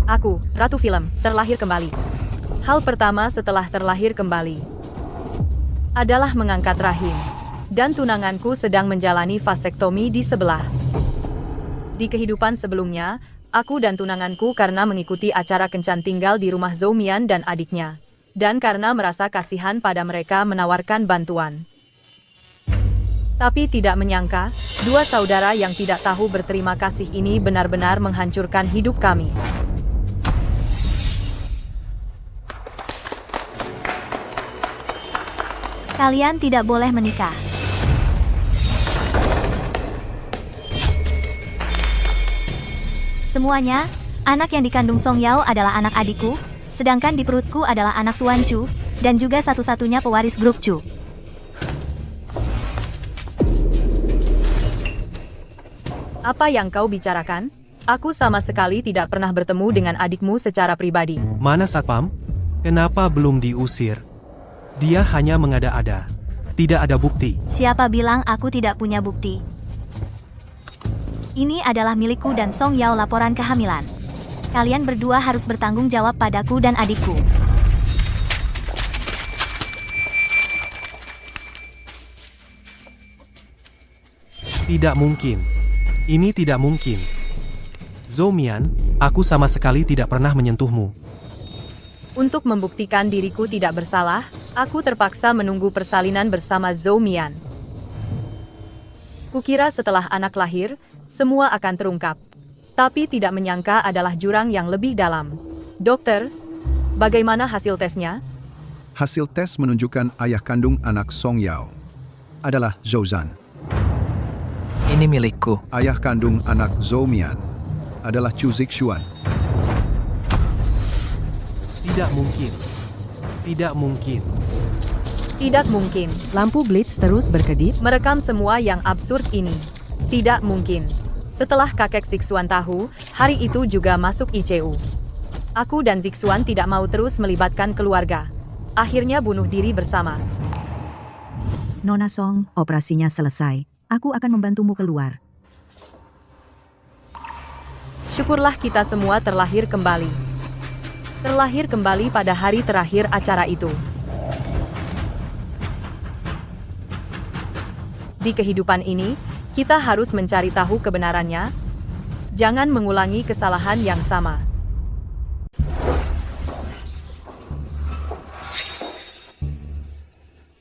Aku, Ratu Film, terlahir kembali. Hal pertama setelah terlahir kembali adalah mengangkat rahim. Dan tunanganku sedang menjalani vasektomi di sebelah. Di kehidupan sebelumnya, aku dan tunanganku karena mengikuti acara kencan tinggal di rumah Zhou Mian dan adiknya. Dan karena merasa kasihan pada mereka menawarkan bantuan. Tapi tidak menyangka, dua saudara yang tidak tahu berterima kasih ini benar-benar menghancurkan hidup kami. Kalian tidak boleh menikah. Semuanya, anak yang dikandung Song Yao adalah anak adikku, sedangkan di perutku adalah anak Tuan Chu, dan juga satu-satunya pewaris grup Chu. Apa yang kau bicarakan? Aku sama sekali tidak pernah bertemu dengan adikmu secara pribadi. Mana Satpam? Kenapa belum diusir? Dia hanya mengada-ada. Tidak ada bukti. Siapa bilang aku tidak punya bukti? Ini adalah milikku dan Song Yao laporan kehamilan. Kalian berdua harus bertanggung jawab padaku dan adikku. Tidak mungkin. Ini tidak mungkin. Zhou Mian, aku sama sekali tidak pernah menyentuhmu. Untuk membuktikan diriku tidak bersalah, aku terpaksa menunggu persalinan bersama Zhou Mian. Kukira setelah anak lahir, semua akan terungkap. Tapi tidak menyangka adalah jurang yang lebih dalam. Dokter, bagaimana hasil tesnya? Hasil tes menunjukkan ayah kandung anak Song Yao adalah Zhou Zhan. Ini milikku. Ayah kandung anak Zhou Mian adalah Chu Zixuan. Tidak mungkin. Tidak mungkin. Tidak mungkin. Lampu blitz terus berkedip. Merekam semua yang absurd ini. Tidak mungkin. Setelah kakek Zixuan tahu, hari itu juga masuk ICU. Aku dan Zixuan tidak mau terus melibatkan keluarga. Akhirnya bunuh diri bersama. Nona Song, operasinya selesai. Aku akan membantumu keluar. Syukurlah kita semua terlahir kembali. Terlahir kembali pada hari terakhir acara itu. Di kehidupan ini, kita harus mencari tahu kebenarannya. Jangan mengulangi kesalahan yang sama.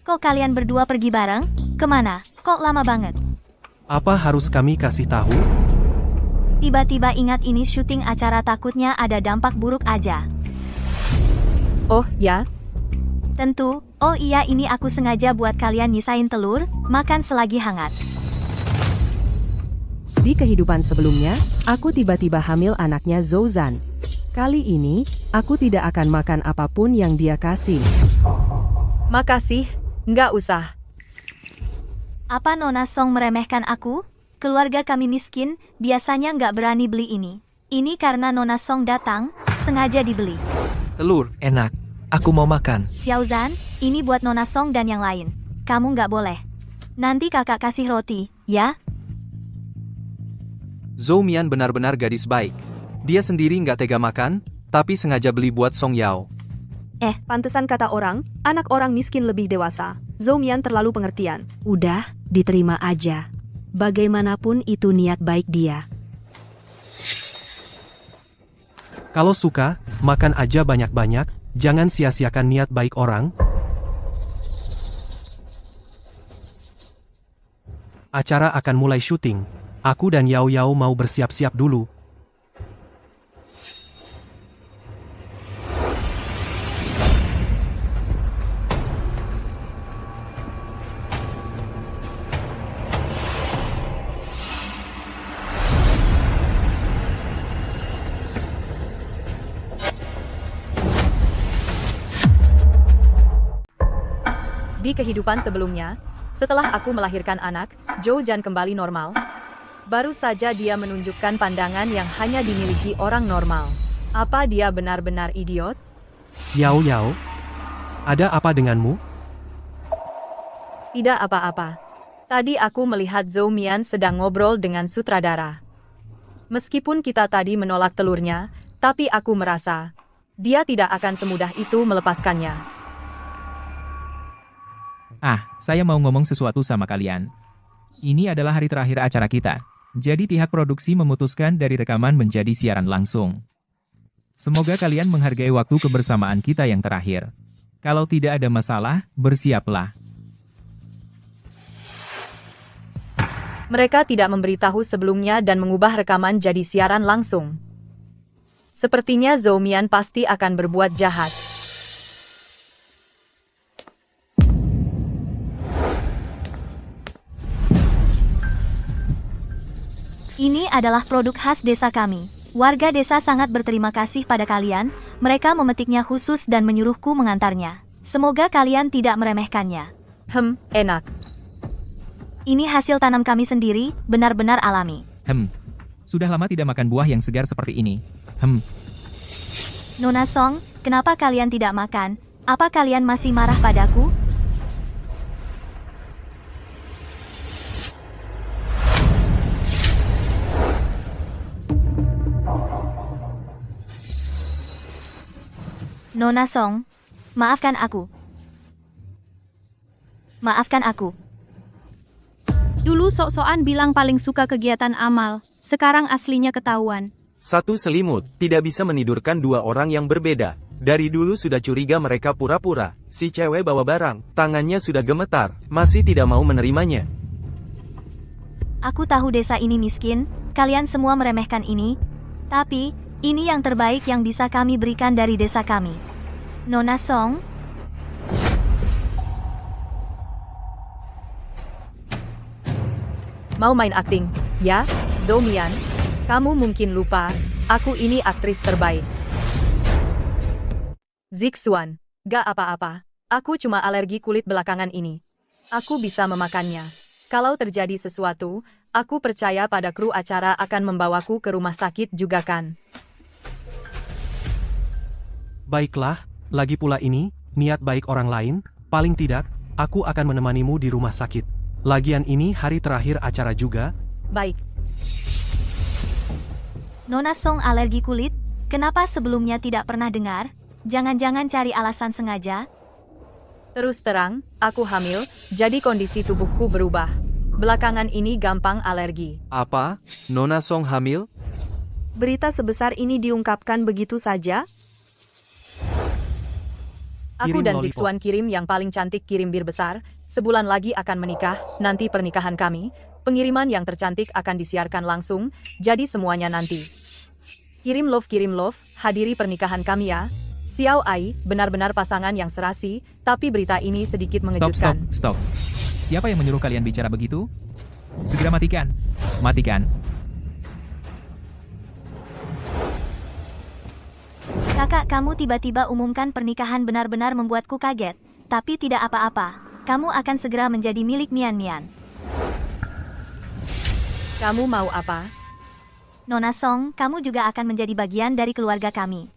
Kok kalian berdua pergi bareng? Kemana? Kok lama banget? Apa harus kami kasih tahu? Tiba-tiba ingat ini syuting acara, takutnya ada dampak buruk aja. Oh, ya? Tentu. Oh iya, ini aku sengaja buat kalian nyisain telur, makan selagi hangat. Di kehidupan sebelumnya, aku tiba-tiba hamil anaknya Zhou Zhan. Kali ini, aku tidak akan makan apapun yang dia kasih. Makasih, nggak usah. Apa Nona Song meremehkan aku? Keluarga kami miskin, biasanya nggak berani beli ini. Ini karena Nona Song datang, sengaja dibeli. Telur. Enak. Aku mau makan. Xiao Zhan, ini buat Nona Song dan yang lain. Kamu nggak boleh. Nanti kakak kasih roti, ya? Zhou Mian benar-benar gadis baik. Dia sendiri nggak tega makan, tapi sengaja beli buat Song Yao. Pantesan kata orang, anak orang miskin lebih dewasa. Zhou Mian terlalu pengertian. Udah, diterima aja. Bagaimanapun itu niat baik dia. Kalau suka, makan aja banyak-banyak, jangan sia-siakan niat baik orang. Acara akan mulai syuting. Aku dan Yao Yao mau bersiap-siap dulu. Di kehidupan sebelumnya, setelah aku melahirkan anak, Zhou Zhan kembali normal. Baru saja dia menunjukkan pandangan yang hanya dimiliki orang normal. Apa dia benar-benar idiot? Yao Yao, ada apa denganmu? Tidak apa-apa. Tadi aku melihat Zhou Mian sedang ngobrol dengan sutradara. Meskipun kita tadi menolak telurnya, Tapi aku merasa, dia tidak akan semudah itu melepaskannya. Saya mau ngomong sesuatu sama kalian. Ini adalah hari terakhir acara kita. Jadi pihak produksi memutuskan dari rekaman menjadi siaran langsung. Semoga kalian menghargai waktu kebersamaan kita yang terakhir. Kalau tidak ada masalah, bersiaplah. Mereka tidak memberitahu sebelumnya dan mengubah rekaman jadi siaran langsung. Sepertinya Zhou Mian pasti akan berbuat jahat. Ini adalah produk khas desa kami. Warga desa sangat berterima kasih pada kalian. Mereka memetiknya khusus dan menyuruhku mengantarnya. Semoga kalian tidak meremehkannya. Enak. Ini hasil tanam kami sendiri, benar-benar alami. Sudah lama tidak makan buah yang segar seperti ini. Nona Song, kenapa kalian tidak makan? Apa kalian masih marah padaku? Nona Song, maafkan aku. Maafkan aku. Dulu sok-sokan bilang paling suka kegiatan amal, sekarang aslinya ketahuan. Satu selimut, tidak bisa menidurkan dua orang yang berbeda. Dari dulu sudah curiga mereka pura-pura. Si cewek bawa barang, tangannya sudah gemetar, masih tidak mau menerimanya. Aku tahu desa ini miskin, kalian semua meremehkan ini. Tapi, ini yang terbaik yang bisa kami berikan dari desa kami. Nona Song, mau main akting, ya, Zhou Mian? Kamu mungkin lupa, aku ini aktris terbaik. Zixuan, gak apa-apa. Aku cuma alergi kulit belakangan ini. Aku bisa memakannya. Kalau terjadi sesuatu, aku percaya pada kru acara akan membawaku ke rumah sakit juga kan. Baiklah, lagi pula ini, niat baik orang lain, paling tidak, aku akan menemanimu di rumah sakit. Lagian ini hari terakhir acara juga. Baik. Nona Song alergi kulit? Kenapa sebelumnya tidak pernah dengar? Jangan-jangan cari alasan sengaja? Terus terang, aku hamil, jadi kondisi tubuhku berubah. Belakangan ini gampang alergi. Apa? Nona Song hamil? Berita sebesar ini diungkapkan begitu saja? Aku Kirim dan lollipop. Zixuan kirim yang paling cantik kirim bir besar. Sebulan lagi akan menikah, nanti pernikahan kami. Pengiriman yang tercantik akan disiarkan langsung, jadi semuanya nanti. Kirim love, hadiri pernikahan kami ya. Xiao Ai, benar-benar pasangan yang serasi, tapi berita ini sedikit mengejutkan. Stop. Siapa yang menyuruh kalian bicara begitu? Segera matikan. Matikan. Kakak, kamu tiba-tiba umumkan pernikahan benar-benar membuatku kaget. Tapi tidak apa-apa. Kamu akan segera menjadi milik Mian Mian. Kamu mau apa? Nona Song, kamu juga akan menjadi bagian dari keluarga kami.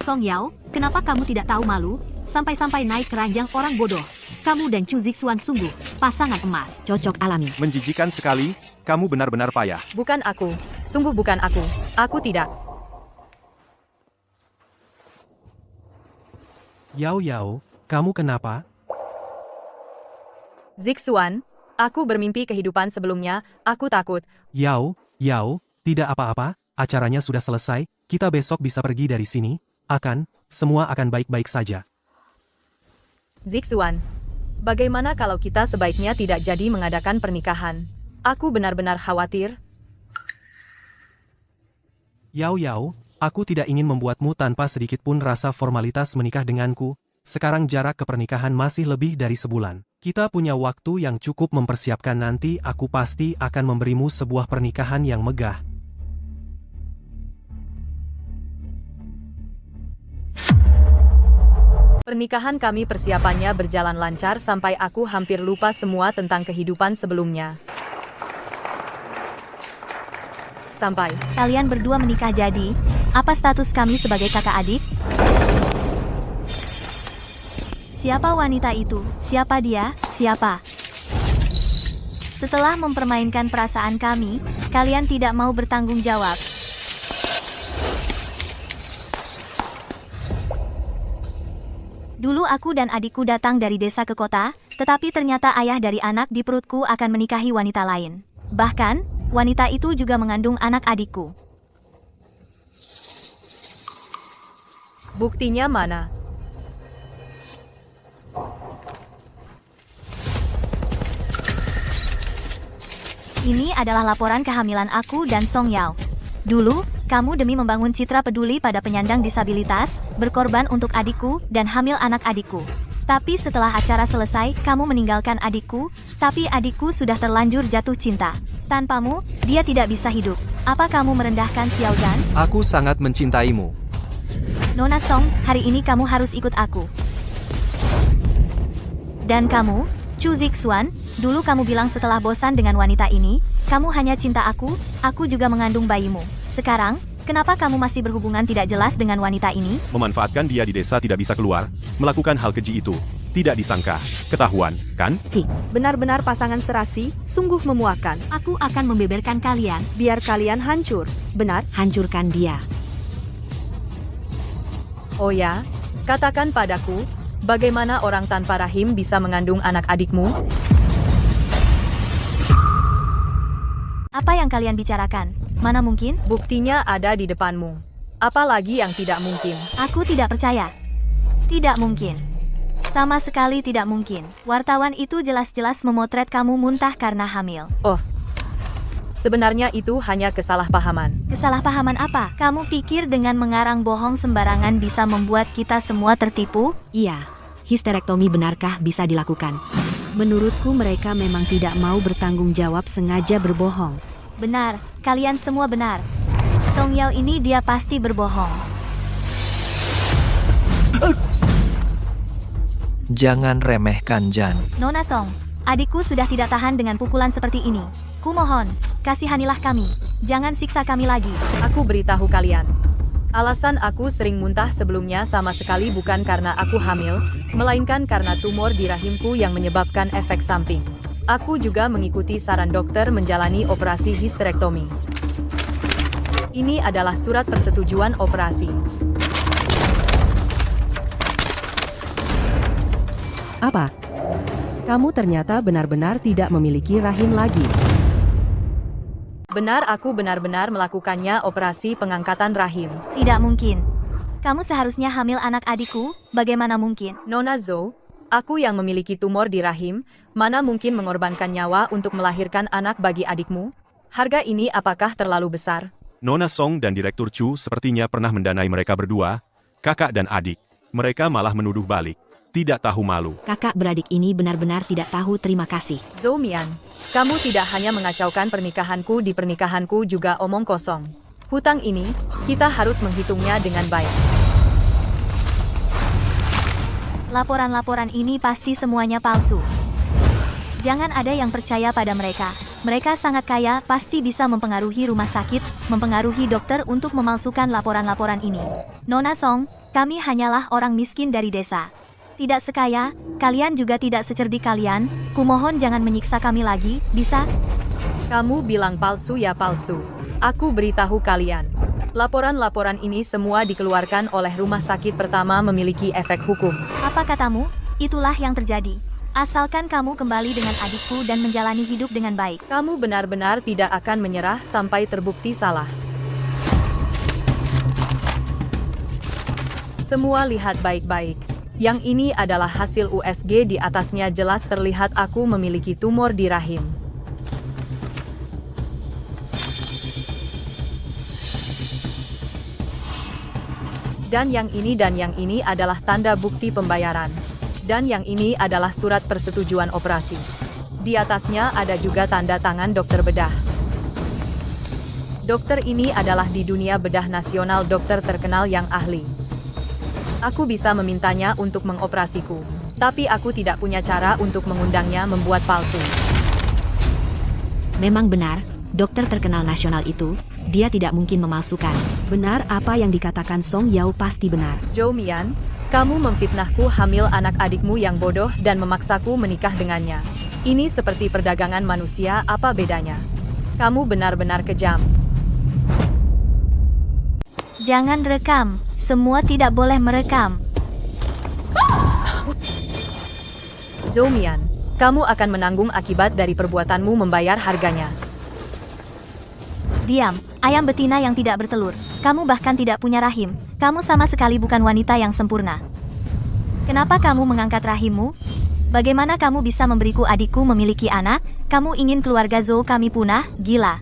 Song Yao, kenapa kamu tidak tahu malu? Sampai-sampai naik keranjang orang bodoh. Kamu dan Chu Zixuan sungguh pasangan emas, cocok alami. Menjijikan sekali, kamu benar-benar payah. Bukan aku, sungguh bukan aku. Aku tidak. Yao, kamu kenapa? Zixuan, aku bermimpi kehidupan sebelumnya, aku takut. Yao, tidak apa-apa, acaranya sudah selesai, kita besok bisa pergi dari sini. Semua akan baik-baik saja. Zixuan, bagaimana kalau kita sebaiknya tidak jadi mengadakan pernikahan? Aku benar-benar khawatir. Yao, aku tidak ingin membuatmu tanpa sedikit pun rasa formalitas menikah denganku. Sekarang jarak ke pernikahan masih lebih dari sebulan. Kita punya waktu yang cukup mempersiapkan nanti. Aku pasti akan memberimu sebuah pernikahan yang megah. Pernikahan kami persiapannya berjalan lancar sampai aku hampir lupa semua tentang kehidupan sebelumnya. Sampai Kalian berdua menikah jadi, apa status kami sebagai kakak adik? Siapa wanita itu? Siapa dia? Siapa? Setelah mempermainkan perasaan kami, kalian tidak mau bertanggung jawab. Dulu aku dan adikku datang dari desa ke kota, tetapi ternyata ayah dari anak di perutku akan menikahi wanita lain. Bahkan, wanita itu juga mengandung anak adikku. Buktinya mana? Ini adalah laporan kehamilan aku dan Song Yao. Dulu, kamu demi membangun citra peduli pada penyandang disabilitas, berkorban untuk adikku dan hamil anak adikku. Tapi setelah acara selesai, kamu meninggalkan adikku, tapi adikku sudah terlanjur jatuh cinta. Tanpamu, dia tidak bisa hidup. Apa kamu merendahkan Xiao Zhan? Aku sangat mencintaimu. Nona Song, hari ini kamu harus ikut aku. Dan kamu, Chu Zixuan, dulu kamu bilang setelah bosan dengan wanita ini, kamu hanya cinta aku juga mengandung bayimu. Sekarang, kenapa kamu masih berhubungan tidak jelas dengan wanita ini? Memanfaatkan dia di desa tidak bisa keluar, melakukan hal keji itu. Tidak disangka, ketahuan, kan? Benar-benar pasangan serasi, sungguh memuakan. Aku akan membeberkan kalian. Biar kalian hancur. Benar? Hancurkan dia. Oh ya, katakan padaku, bagaimana orang tanpa rahim bisa mengandung anak adikmu? Apa yang kalian bicarakan? Mana mungkin? Buktinya ada di depanmu. Apalagi yang tidak mungkin? Aku tidak percaya. Tidak mungkin. Sama sekali tidak mungkin. Wartawan itu jelas-jelas memotret kamu muntah karena hamil. Oh, sebenarnya itu hanya kesalahpahaman. Kesalahpahaman apa? Kamu pikir dengan mengarang bohong sembarangan bisa membuat kita semua tertipu? Iya. Histerektomi benarkah bisa dilakukan? Menurutku mereka memang tidak mau bertanggung jawab, sengaja berbohong. Benar, kalian semua benar. Song Yao ini dia pasti berbohong. Jangan remehkan Zhan. Nona Song, adikku sudah tidak tahan dengan pukulan seperti ini. Kumohon, kasihanilah kami. Jangan siksa kami lagi. Aku beritahu kalian. Alasan aku sering muntah sebelumnya sama sekali bukan karena aku hamil, melainkan karena tumor di rahimku yang menyebabkan efek samping. Aku juga mengikuti saran dokter menjalani operasi histerektomi. Ini adalah surat persetujuan operasi. Apa? Kamu ternyata benar-benar tidak memiliki rahim lagi. Benar, aku benar-benar melakukannya operasi pengangkatan rahim. Tidak mungkin. Kamu seharusnya hamil anak adikku, bagaimana mungkin? Nona Zhou, aku yang memiliki tumor di rahim, mana mungkin mengorbankan nyawa untuk melahirkan anak bagi adikmu? Harga ini apakah terlalu besar? Nona Song dan Direktur Chu sepertinya pernah mendanai mereka berdua, kakak dan adik. Mereka malah menuduh balik. Tidak tahu malu. Kakak beradik ini benar-benar tidak tahu terima kasih. Zhou Mian, kamu tidak hanya mengacaukan pernikahanku, di pernikahanku juga omong kosong. Hutang ini, kita harus menghitungnya dengan baik. Laporan-laporan ini pasti semuanya palsu. Jangan ada yang percaya pada mereka. Mereka sangat kaya, pasti bisa mempengaruhi rumah sakit, mempengaruhi dokter untuk memalsukan laporan-laporan ini. Nona Song, kami hanyalah orang miskin dari desa. Tidak sekaya, kalian juga tidak secerdik kalian. Kumohon jangan menyiksa kami lagi, bisa? Kamu bilang palsu ya palsu. Aku beritahu kalian. Laporan-laporan ini semua dikeluarkan oleh rumah sakit pertama memiliki efek hukum. Apa katamu? Itulah yang terjadi. Asalkan kamu kembali dengan adikku dan menjalani hidup dengan baik. Kamu benar-benar tidak akan menyerah sampai terbukti salah. Semua lihat baik-baik. Yang ini adalah hasil USG, di atasnya jelas terlihat aku memiliki tumor di rahim. Dan yang ini adalah tanda bukti pembayaran. Dan yang ini adalah surat persetujuan operasi. Di atasnya ada juga tanda tangan dokter bedah. Dokter ini adalah di dunia bedah nasional, dokter terkenal yang ahli. Aku bisa memintanya untuk mengoperasiku, tapi aku tidak punya cara untuk mengundangnya membuat palsu. Memang benar, dokter terkenal nasional itu, dia tidak mungkin memalsukan. Benar apa yang dikatakan Song Yao, pasti benar. Zhou Mian, Kamu memfitnahku hamil anak adikmu yang bodoh dan memaksaku menikah dengannya. Ini seperti perdagangan manusia, apa bedanya? Kamu benar-benar kejam. Jangan rekam. Semua tidak boleh merekam. Zhou Mian, kamu akan menanggung akibat dari perbuatanmu membayar harganya. Diam, ayam betina yang tidak bertelur. Kamu bahkan tidak punya rahim. Kamu sama sekali bukan wanita yang sempurna. Kenapa kamu mengangkat rahimmu? Bagaimana kamu bisa memberiku adikku memiliki anak? Kamu ingin keluarga Zhou kami punah? Gila.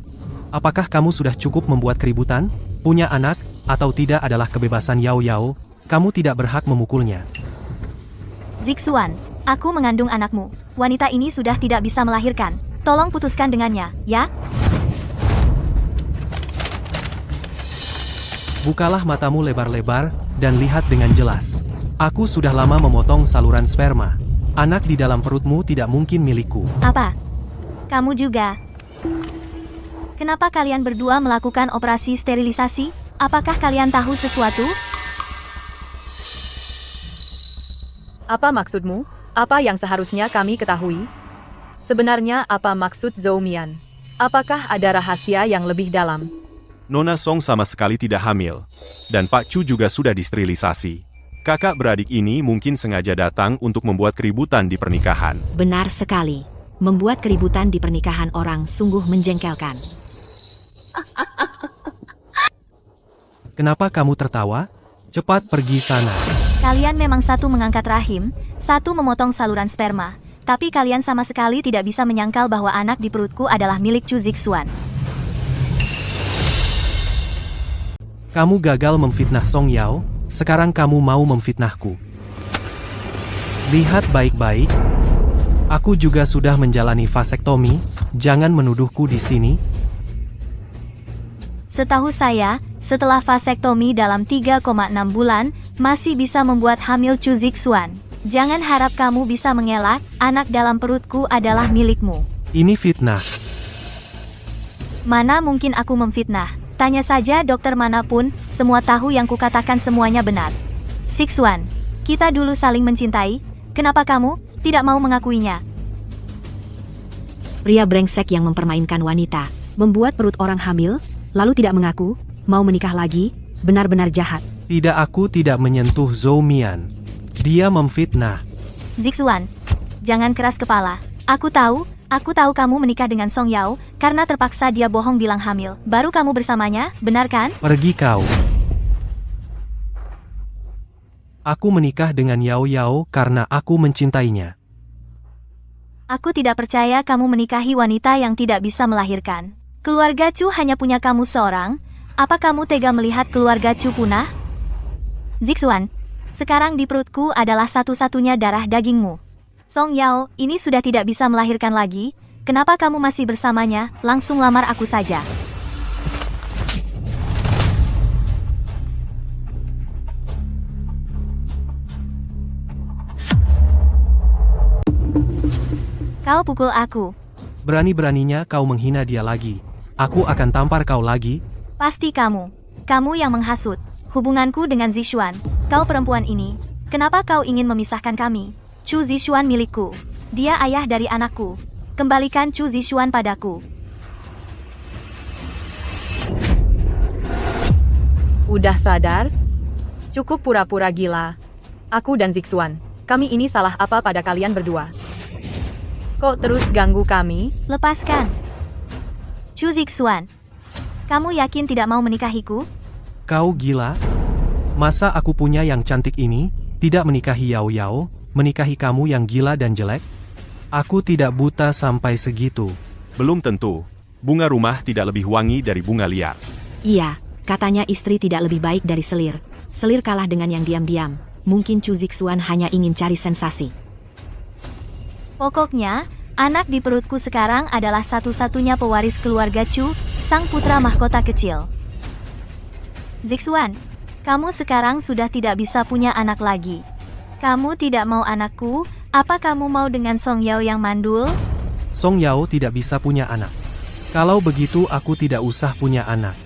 Apakah kamu sudah cukup membuat keributan? Punya anak, atau tidak adalah kebebasan Yao Yao, kamu tidak berhak memukulnya. Zixuan, aku mengandung anakmu. Wanita ini sudah tidak bisa melahirkan. Tolong putuskan dengannya, ya? Bukalah matamu lebar-lebar, dan lihat dengan jelas. Aku sudah lama memotong saluran sperma. Anak di dalam perutmu tidak mungkin milikku. Apa? Kamu juga? Kenapa kalian berdua melakukan operasi sterilisasi? Apakah kalian tahu sesuatu? Apa maksudmu? Apa yang seharusnya kami ketahui? Sebenarnya apa maksud Zhou Mian? Apakah ada rahasia yang lebih dalam? Nona Song sama sekali tidak hamil. Dan Pak Chu juga sudah disterilisasi. Kakak beradik ini mungkin sengaja datang untuk membuat keributan di pernikahan. Benar sekali. Membuat keributan di pernikahan orang sungguh menjengkelkan. Kenapa kamu tertawa? Cepat pergi sana. Kalian memang satu mengangkat rahim, satu memotong saluran sperma. Tapi kalian sama sekali tidak bisa menyangkal bahwa anak di perutku adalah milik Chu Zixuan. Kamu gagal memfitnah Song Yao, sekarang kamu mau memfitnahku. Lihat baik-baik. Aku juga sudah menjalani vasektomi, jangan menuduhku di sini. Setahu saya, setelah vasektomi dalam 3,6 bulan, masih bisa membuat hamil Chu Zixuan. Jangan harap kamu bisa mengelak, anak dalam perutku adalah milikmu. Ini fitnah. Mana mungkin aku memfitnah? Tanya saja dokter manapun, semua tahu yang kukatakan semuanya benar. Zixuan, kita dulu saling mencintai, kenapa kamu tidak mau mengakuinya? Pria brengsek yang mempermainkan wanita, Membuat perut orang hamil, lalu tidak mengaku, mau menikah lagi, benar-benar jahat. Tidak, aku tidak menyentuh Zhou Mian. Dia memfitnah. Zixuan, jangan keras kepala. Aku tahu kamu menikah dengan Song Yao, karena terpaksa dia bohong bilang hamil. Baru kamu bersamanya, benar kan? Pergi kau. Aku menikah dengan Yao Yao karena aku mencintainya. Aku tidak percaya kamu menikahi wanita yang tidak bisa melahirkan. Keluarga Chu hanya punya kamu seorang. Apa kamu tega melihat keluarga Chu punah? Zixuan, sekarang di perutku adalah satu-satunya darah dagingmu. Song Yao, ini sudah tidak bisa melahirkan lagi. Kenapa kamu masih bersamanya? Langsung lamar aku saja. Kau pukul aku. Berani-beraninya kau menghina dia lagi. Aku akan tampar kau lagi. Pasti kamu. Kamu yang menghasut hubunganku dengan Zixuan. Kau perempuan ini. Kenapa kau ingin memisahkan kami? Chu Zixuan milikku. Dia ayah dari anakku. Kembalikan Chu Zixuan padaku. Udah sadar? Cukup pura-pura gila. Aku dan Zixuan, kami ini salah apa pada kalian berdua? Kok terus ganggu kami? Lepaskan. Chu Zixuan, kamu yakin tidak mau menikahiku? Kau gila? Masa aku punya yang cantik ini, tidak menikahi Yao Yao, menikahi kamu yang gila dan jelek? Aku tidak buta sampai segitu. Belum tentu. Bunga rumah tidak lebih wangi dari bunga liar. Iya, katanya istri tidak lebih baik dari selir. Selir kalah dengan yang diam-diam. Mungkin Chu Zixuan hanya ingin cari sensasi. Pokoknya, anak di perutku sekarang adalah satu-satunya pewaris keluarga Chu, sang putra mahkota kecil. Zixuan, kamu sekarang sudah tidak bisa punya anak lagi. Kamu tidak mau anakku? Apa kamu mau dengan Song Yao yang mandul? Song Yao tidak bisa punya anak. Kalau begitu aku tidak usah punya anak.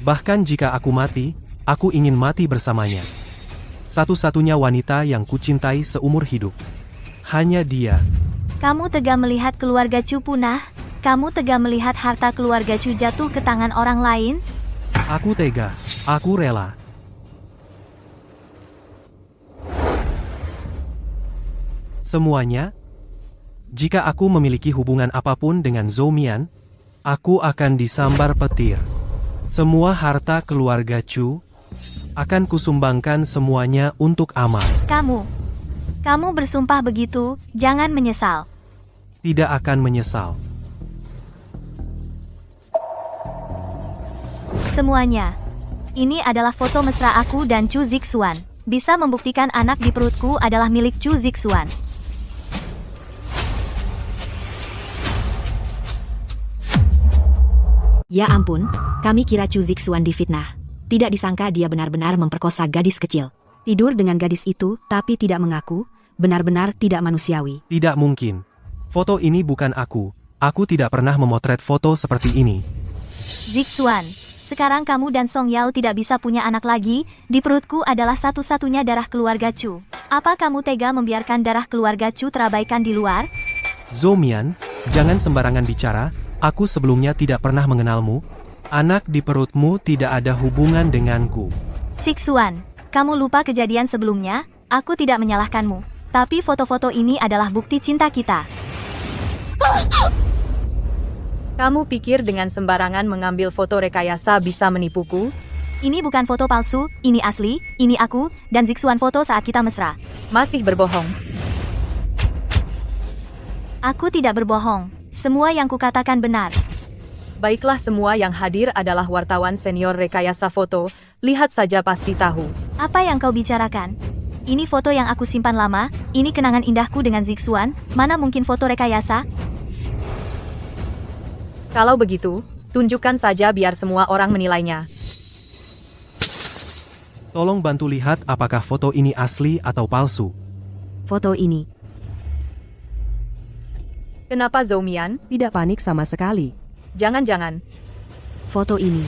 Bahkan jika aku mati, aku ingin mati bersamanya. Satu-satunya wanita yang kucintai seumur hidup. Hanya dia. Kamu tega melihat keluarga Chu punah? Kamu tega melihat harta keluarga Chu jatuh ke tangan orang lain? Aku tega. Aku rela. Semuanya? Jika aku memiliki hubungan apapun dengan Zhou Mian, aku akan disambar petir. Semua harta keluarga Chu akan kusumbangkan semuanya untuk amal. Kamu bersumpah begitu, jangan menyesal. Tidak akan menyesal. Semuanya. Ini adalah foto mesra aku dan Chu Zixuan. Bisa membuktikan anak di perutku adalah milik Chu Zixuan. Ya ampun, kami kira Chu Zixuan difitnah. Tidak disangka dia benar-benar memperkosa gadis kecil. Tidur dengan gadis itu, tapi tidak mengaku, benar-benar tidak manusiawi. Tidak mungkin. Foto ini bukan aku. Aku tidak pernah memotret foto seperti ini. Zixuan, sekarang kamu dan Song Yao tidak bisa punya anak lagi. Di perutku adalah satu-satunya darah keluarga Chu. Apa kamu tega membiarkan darah keluarga Chu terabaikan di luar? Zhou Mian, jangan sembarangan bicara. Aku sebelumnya tidak pernah mengenalmu. Anak di perutmu tidak ada hubungan denganku. Zixuan, kamu lupa kejadian sebelumnya? Aku tidak menyalahkanmu. Tapi foto-foto ini adalah bukti cinta kita. Kamu pikir dengan sembarangan mengambil foto rekayasa bisa menipuku? Ini bukan foto palsu, ini asli, ini aku, dan Zixuan foto saat kita mesra. Masih berbohong. Aku tidak berbohong. Semua yang kukatakan benar. Baiklah, semua yang hadir adalah wartawan senior rekayasa foto. Lihat saja pasti tahu. Apa yang kau bicarakan? Ini foto yang aku simpan lama, ini kenangan indahku dengan Zixuan, mana mungkin foto rekayasa? Kalau begitu, tunjukkan saja biar semua orang menilainya. Tolong bantu lihat apakah foto ini asli atau palsu. Foto ini. Kenapa Zhou Mian? Tidak panik sama sekali. Jangan-jangan. Foto ini.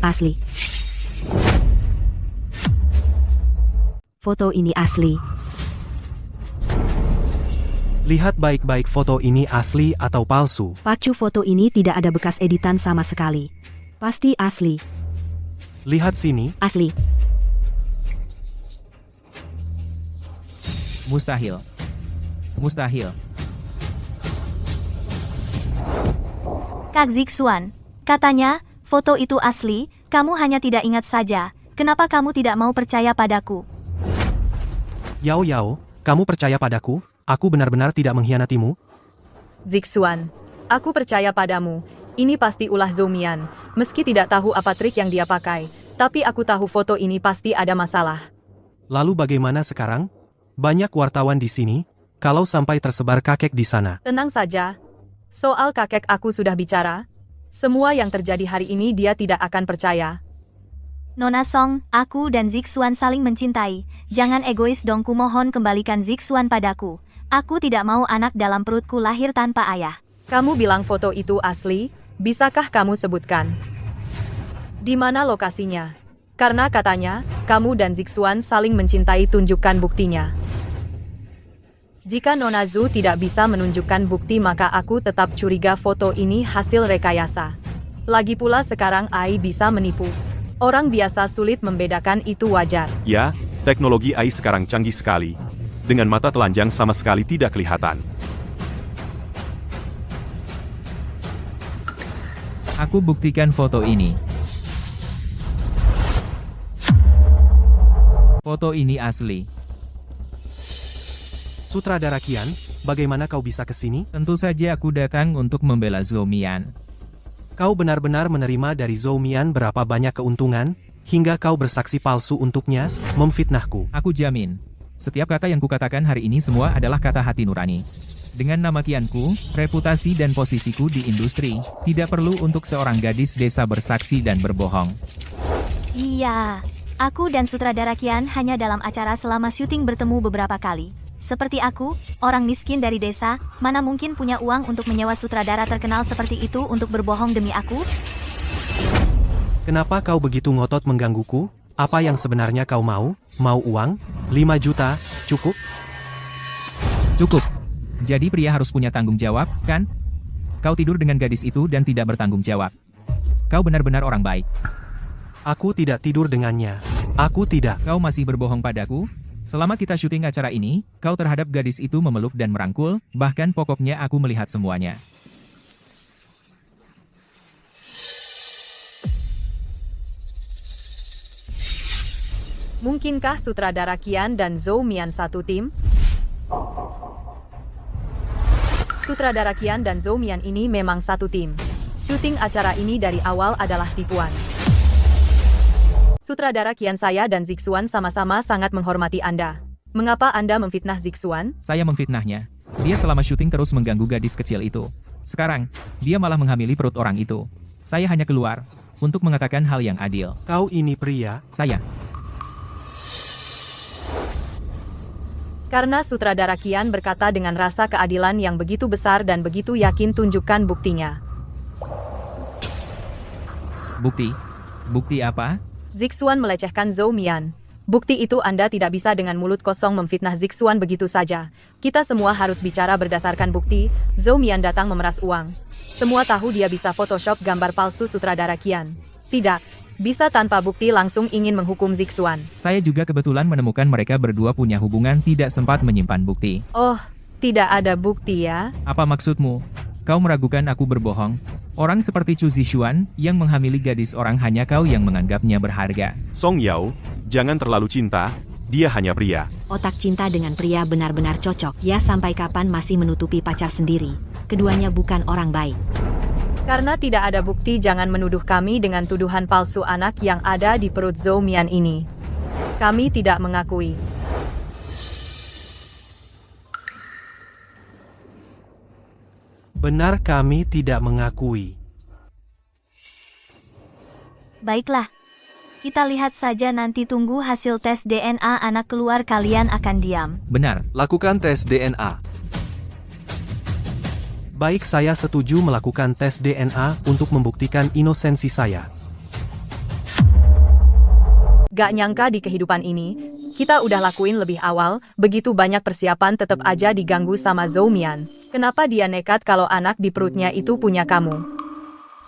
Asli. Foto ini asli. Lihat baik-baik foto ini asli atau palsu. Pak Chu, foto ini tidak ada bekas editan sama sekali. Pasti asli. Lihat sini. Asli. Mustahil. Mustahil. Kak Zixuan, katanya, foto itu asli, kamu hanya tidak ingat saja. Kenapa kamu tidak mau percaya padaku? Yao Yao, kamu percaya padaku? Aku benar-benar tidak mengkhianatimu? Zixuan, aku percaya padamu. Ini pasti ulah Zhou Mian. Meski tidak tahu apa trik yang dia pakai, tapi aku tahu foto ini pasti ada masalah. Lalu bagaimana sekarang? Banyak wartawan di sini. Kalau sampai tersebar kakek di sana. Tenang saja. Soal kakek aku sudah bicara. Semua yang terjadi hari ini dia tidak akan percaya. Nona Song, aku dan Zixuan saling mencintai. Jangan egois dong, kumohon kembalikan Zixuan padaku. Aku tidak mau anak dalam perutku lahir tanpa ayah. Kamu bilang foto itu asli, bisakah kamu sebutkan? Di mana lokasinya? Karena katanya, kamu dan Zixuan saling mencintai, tunjukkan buktinya. Jika Nona Zhu tidak bisa menunjukkan bukti, maka aku tetap curiga foto ini hasil rekayasa. Lagi pula sekarang AI bisa menipu. Orang biasa sulit membedakan, itu wajar. Ya, teknologi AI sekarang canggih sekali. Dengan mata telanjang sama sekali tidak kelihatan. Aku buktikan foto ini. Foto ini asli. Sutradara Qian, bagaimana kau bisa ke sini? Tentu saja aku datang untuk membela Zhou Mian. Kau benar-benar menerima dari Zhou Mian berapa banyak keuntungan, hingga kau bersaksi palsu untuknya, memfitnahku. Aku jamin, setiap kata yang kukatakan hari ini semua adalah kata hati nurani. Dengan nama Qianku, reputasi dan posisiku di industri, tidak perlu untuk seorang gadis desa bersaksi dan berbohong. Iya, aku dan sutradara Qian hanya dalam acara selama syuting bertemu beberapa kali. Seperti aku, orang miskin dari desa, mana mungkin punya uang untuk menyewa sutradara terkenal seperti itu untuk berbohong demi aku? Kenapa kau begitu ngotot menggangguku? Apa yang sebenarnya kau mau? Mau uang? 5 juta, cukup? Cukup. Jadi pria harus punya tanggung jawab, kan? Kau tidur dengan gadis itu dan tidak bertanggung jawab. Kau benar-benar orang baik. Aku tidak tidur dengannya. Aku tidak. Kau masih berbohong padaku? Selama kita syuting acara ini, kau terhadap gadis itu memeluk dan merangkul, bahkan pokoknya aku melihat semuanya. Mungkinkah sutradara Qian dan Zhou Mian satu tim? Sutradara Qian dan Zhou Mian ini memang satu tim. Syuting acara ini dari awal adalah tipuan. Sutradara Qian, saya dan Zixuan sama-sama sangat menghormati Anda. Mengapa Anda memfitnah Zixuan? Saya memfitnahnya. Dia selama syuting terus mengganggu gadis kecil itu. Sekarang, dia malah menghamili perut orang itu. Saya hanya keluar untuk mengatakan hal yang adil. Kau ini pria? Saya. Karena sutradara Qian berkata dengan rasa keadilan yang begitu besar dan begitu yakin, tunjukkan buktinya. Bukti? Bukti apa? Zixuan melecehkan Zhou Mian. Bukti itu Anda tidak bisa dengan mulut kosong memfitnah Zixuan begitu saja. Kita semua harus bicara berdasarkan bukti. Zhou Mian datang memeras uang. Semua tahu dia bisa Photoshop gambar palsu sutradara Qian. Tidak. Bisa tanpa bukti langsung ingin menghukum Zixuan. Saya juga kebetulan menemukan mereka berdua punya hubungan, tidak sempat menyimpan bukti. Oh, tidak ada bukti ya? Apa maksudmu? Kau meragukan aku berbohong? Orang seperti Chu Zixuan yang menghamili gadis orang, hanya kau yang menganggapnya berharga. Song Yao, jangan terlalu cinta, dia hanya pria. Otak cinta dengan pria benar-benar cocok. Ya, sampai kapan masih menutupi pacar sendiri? Keduanya bukan orang baik. Karena tidak ada bukti, jangan menuduh kami dengan tuduhan palsu anak yang ada di perut Zhou Mian ini. Kami tidak mengakui. Benar, kami tidak mengakui. Baiklah. Kita lihat saja nanti, tunggu hasil tes DNA anak keluar, kalian akan diam. Benar, lakukan tes DNA. Baik, saya setuju melakukan tes DNA untuk membuktikan inosensi saya. Gak nyangka di kehidupan ini, kita udah lakuin lebih awal, begitu banyak persiapan tetap aja diganggu sama Zhou Mian. Kenapa dia nekat kalau anak di perutnya itu punya kamu?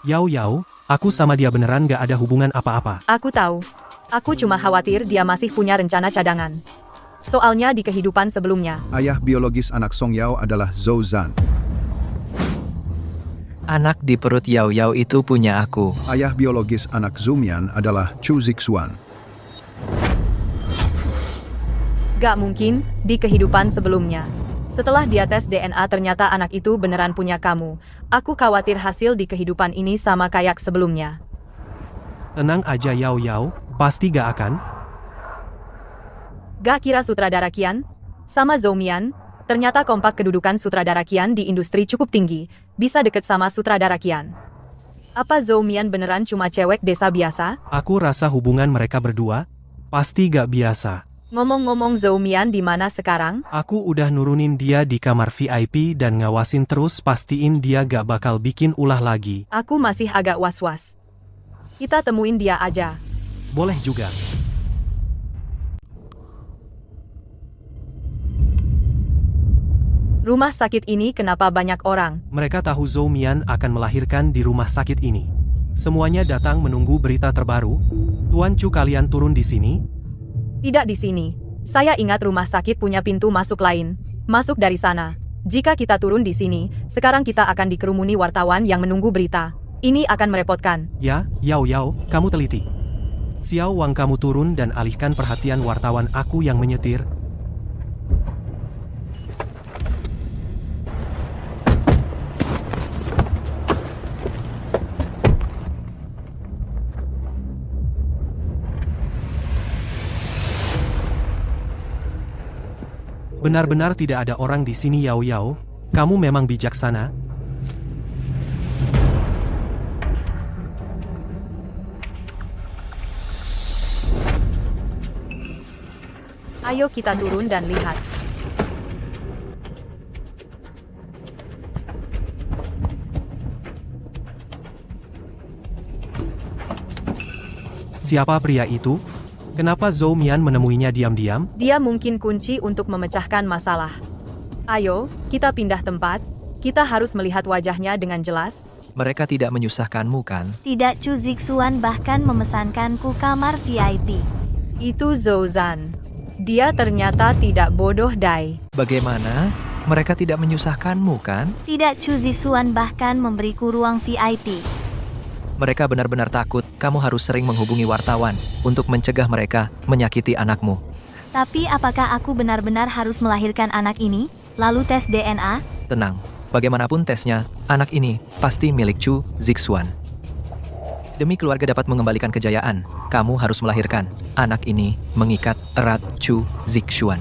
Yao, aku sama dia beneran gak ada hubungan apa-apa. Aku tahu. Aku cuma khawatir dia masih punya rencana cadangan. Soalnya di kehidupan sebelumnya. Ayah biologis anak Song Yao adalah Zhou Zan. Anak di perut Yao Yao itu punya aku. Ayah biologis anak Zhou Mian adalah Chu Zixuan. Gak mungkin, di kehidupan sebelumnya. Setelah dia tes DNA ternyata anak itu beneran punya kamu. Aku khawatir hasil di kehidupan ini sama kayak sebelumnya. Tenang aja Yao, pasti gak akan. Gak kira sutradara Qian sama Zhou Mian, ternyata kompak. Kedudukan sutradara Qian di industri cukup tinggi, bisa deket sama sutradara Qian. Apa Zhou Mian beneran cuma cewek desa biasa? Aku rasa hubungan mereka berdua pasti gak biasa. Ngomong-ngomong, Zhou Mian di mana sekarang? Aku udah nurunin dia di kamar VIP dan ngawasin terus, pastiin dia gak bakal bikin ulah lagi. Aku masih agak was-was. Kita temuin dia aja. Boleh juga. Rumah sakit ini kenapa banyak orang? Mereka tahu Zhou Mian akan melahirkan di rumah sakit ini. Semuanya datang menunggu berita terbaru. Tuan Chu, kalian turun di sini? Tidak di sini. Saya ingat rumah sakit punya pintu masuk lain. Masuk dari sana. Jika kita turun di sini, sekarang kita akan dikerumuni wartawan yang menunggu berita. Ini akan merepotkan. Ya, Yao, kamu teliti. Xiao Wang, kamu turun dan alihkan perhatian wartawan, aku yang menyetir. Benar-benar tidak ada orang di sini. Yao, kamu memang bijaksana. Ayo kita turun dan lihat. Siapa pria itu? Kenapa Zhou Mian menemuinya diam-diam? Dia mungkin kunci untuk memecahkan masalah. Ayo, kita pindah tempat. Kita harus melihat wajahnya dengan jelas. Mereka tidak menyusahkanmu kan? Tidak, Chu Zixuan bahkan memesankanku kamar VIP. Itu Zhou Zan. Dia ternyata tidak bodoh, Dai. Bagaimana? Mereka tidak menyusahkanmu kan? Tidak, Chu Zixuan bahkan memberiku ruang VIP. Mereka benar-benar takut. Kamu harus sering menghubungi wartawan untuk mencegah mereka menyakiti anakmu. Tapi apakah aku benar-benar harus melahirkan anak ini, lalu tes DNA? Tenang, bagaimanapun tesnya, anak ini pasti milik Chu Zixuan. Demi keluarga dapat mengembalikan kejayaan, kamu harus melahirkan. Anak ini mengikat erat Chu Zixuan.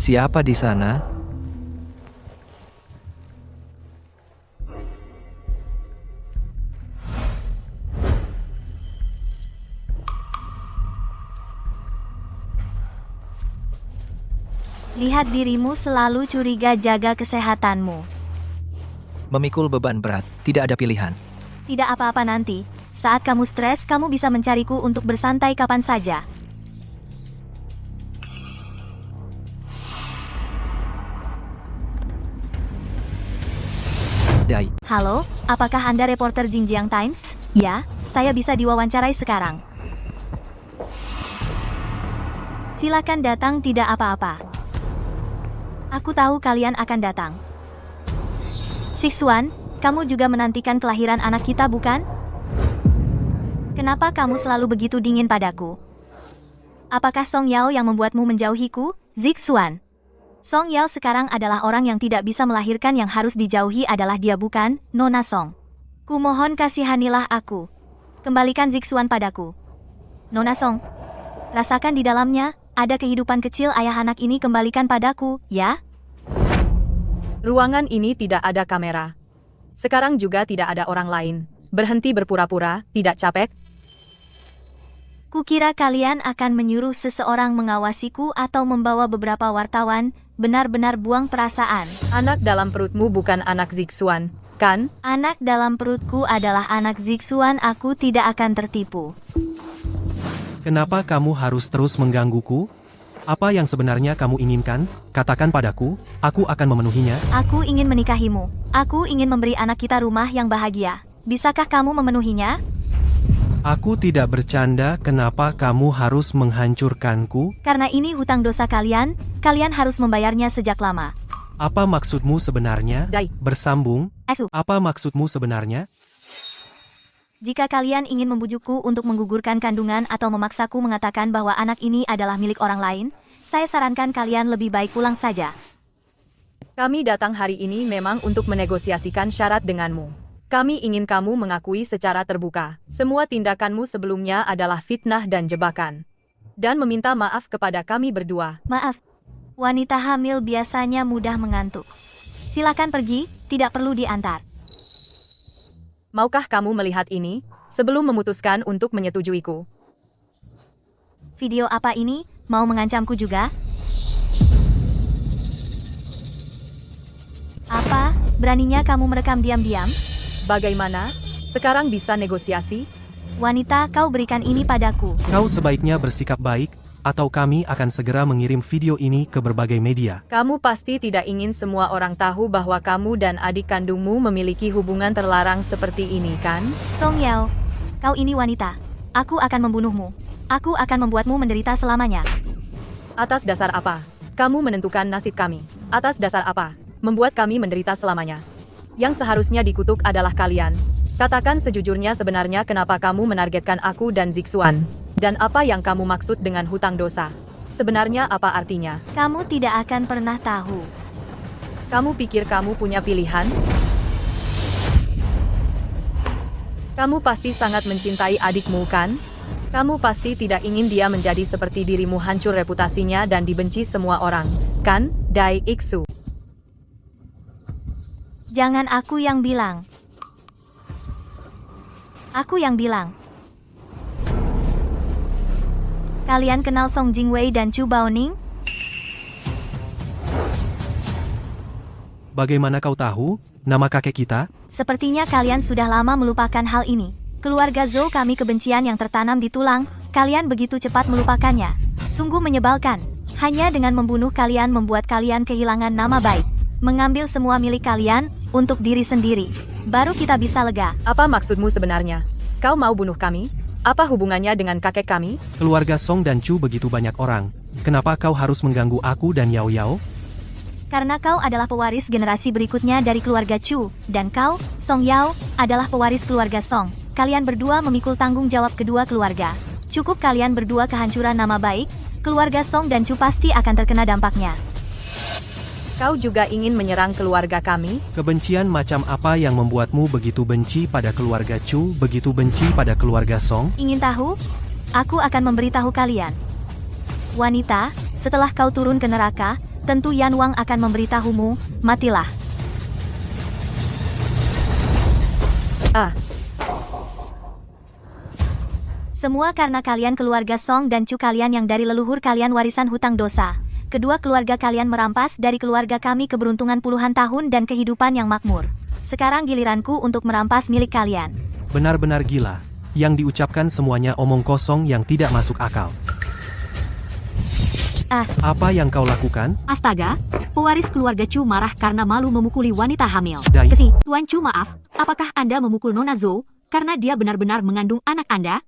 Siapa di sana? Lihat dirimu selalu curiga, jaga kesehatanmu. Memikul beban berat, tidak ada pilihan. Tidak apa-apa nanti. Saat kamu stres, kamu bisa mencariku untuk bersantai kapan saja. Dai. Halo, apakah Anda reporter Xinjiang Times? Ya, saya bisa diwawancarai sekarang. Silakan datang, tidak apa-apa. Aku tahu kalian akan datang. Zixuan, kamu juga menantikan kelahiran anak kita, bukan? Kenapa kamu selalu begitu dingin padaku? Apakah Song Yao yang membuatmu menjauhiku, Zixuan? Song Yao sekarang adalah orang yang tidak bisa melahirkan, yang harus dijauhi adalah dia, bukan, Nona Song. Kumohon kasihanilah aku. Kembalikan Zixuan padaku. Nona Song, rasakan di dalamnya, ada kehidupan kecil ayah anak ini, kembalikan padaku, ya? Ruangan ini tidak ada kamera. Sekarang juga tidak ada orang lain. Berhenti berpura-pura, tidak capek? Kukira kalian akan menyuruh seseorang mengawasiku atau membawa beberapa wartawan, benar-benar buang perasaan. Anak dalam perutmu bukan anak Zixuan, kan? Anak dalam perutku adalah anak Zixuan, aku tidak akan tertipu. Kenapa kamu harus terus menggangguku? Apa yang sebenarnya kamu inginkan? Katakan padaku, aku akan memenuhinya. Aku ingin menikahimu. Aku ingin memberi anak kita rumah yang bahagia. Bisakah kamu memenuhinya? Aku tidak bercanda, kenapa kamu harus menghancurkanku? Karena ini hutang dosa kalian, kalian harus membayarnya sejak lama. Apa maksudmu sebenarnya? Dai. Bersambung? Asu. Apa maksudmu sebenarnya? Jika kalian ingin membujukku untuk menggugurkan kandungan atau memaksaku mengatakan bahwa anak ini adalah milik orang lain, saya sarankan kalian lebih baik pulang saja. Kami datang hari ini memang untuk menegosiasikan syarat denganmu. Kami ingin kamu mengakui secara terbuka. Semua tindakanmu sebelumnya adalah fitnah dan jebakan. Dan meminta maaf kepada kami berdua. Maaf. Wanita hamil biasanya mudah mengantuk. Silakan pergi, tidak perlu diantar. Maukah kamu melihat ini, sebelum memutuskan untuk menyetujuiku? Video apa ini? Mau mengancamku juga? Apa? Beraninya kamu merekam diam-diam? Bagaimana? Sekarang bisa negosiasi? Wanita, kau berikan ini padaku. Kau sebaiknya bersikap baik, atau kami akan segera mengirim video ini ke berbagai media. Kamu pasti tidak ingin semua orang tahu bahwa kamu dan adik kandungmu memiliki hubungan terlarang seperti ini, kan? Song Yao, kau ini wanita. Aku akan membunuhmu. Aku akan membuatmu menderita selamanya. Atas dasar apa? Kamu menentukan nasib kami. Atas dasar apa? Membuat kami menderita selamanya. Yang seharusnya dikutuk adalah kalian. Katakan sejujurnya sebenarnya kenapa kamu menargetkan aku dan Zixuan. Dan apa yang kamu maksud dengan hutang dosa? Sebenarnya apa artinya? Kamu tidak akan pernah tahu. Kamu pikir kamu punya pilihan? Kamu pasti sangat mencintai adikmu, kan? Kamu pasti tidak ingin dia menjadi seperti dirimu, hancur reputasinya dan dibenci semua orang, kan, Dai Iksu? Jangan aku yang bilang. Aku yang bilang. Kalian kenal Song Jingwei dan Chu Baoning? Bagaimana kau tahu nama kakek kita? Sepertinya kalian sudah lama melupakan hal ini. Keluarga Zhou kami kebencian yang tertanam di tulang, kalian begitu cepat melupakannya. Sungguh menyebalkan. Hanya dengan membunuh kalian membuat kalian kehilangan nama baik. Mengambil semua milik kalian, untuk diri sendiri. Baru kita bisa lega. Apa maksudmu sebenarnya? Kau mau bunuh kami? Apa hubungannya dengan kakek kami? Keluarga Song dan Chu begitu banyak orang. Kenapa kau harus mengganggu aku dan Yao Yao? Karena kau adalah pewaris generasi berikutnya dari keluarga Chu, dan kau, Song Yao, adalah pewaris keluarga Song. Kalian berdua memikul tanggung jawab kedua keluarga. Cukup kalian berdua kehancuran nama baik, keluarga Song dan Chu pasti akan terkena dampaknya. Kau juga ingin menyerang keluarga kami? Kebencian macam apa yang membuatmu begitu benci pada keluarga Chu, begitu benci pada keluarga Song? Ingin tahu? Aku akan memberitahu kalian. Wanita, setelah kau turun ke neraka, tentu Yan Wang akan memberitahumu, matilah. Semua karena kalian keluarga Song dan Chu kalian yang dari leluhur kalian warisan hutang dosa. Kedua keluarga kalian merampas dari keluarga kami keberuntungan puluhan tahun dan kehidupan yang makmur. Sekarang giliranku untuk merampas milik kalian. Benar-benar gila. Yang diucapkan semuanya omong kosong yang tidak masuk akal. Apa yang kau lakukan? Astaga, pewaris keluarga Chu marah karena malu memukuli wanita hamil. Dai. Tuan Chu maaf, apakah Anda memukul Nona Zhou karena dia benar-benar mengandung anak Anda?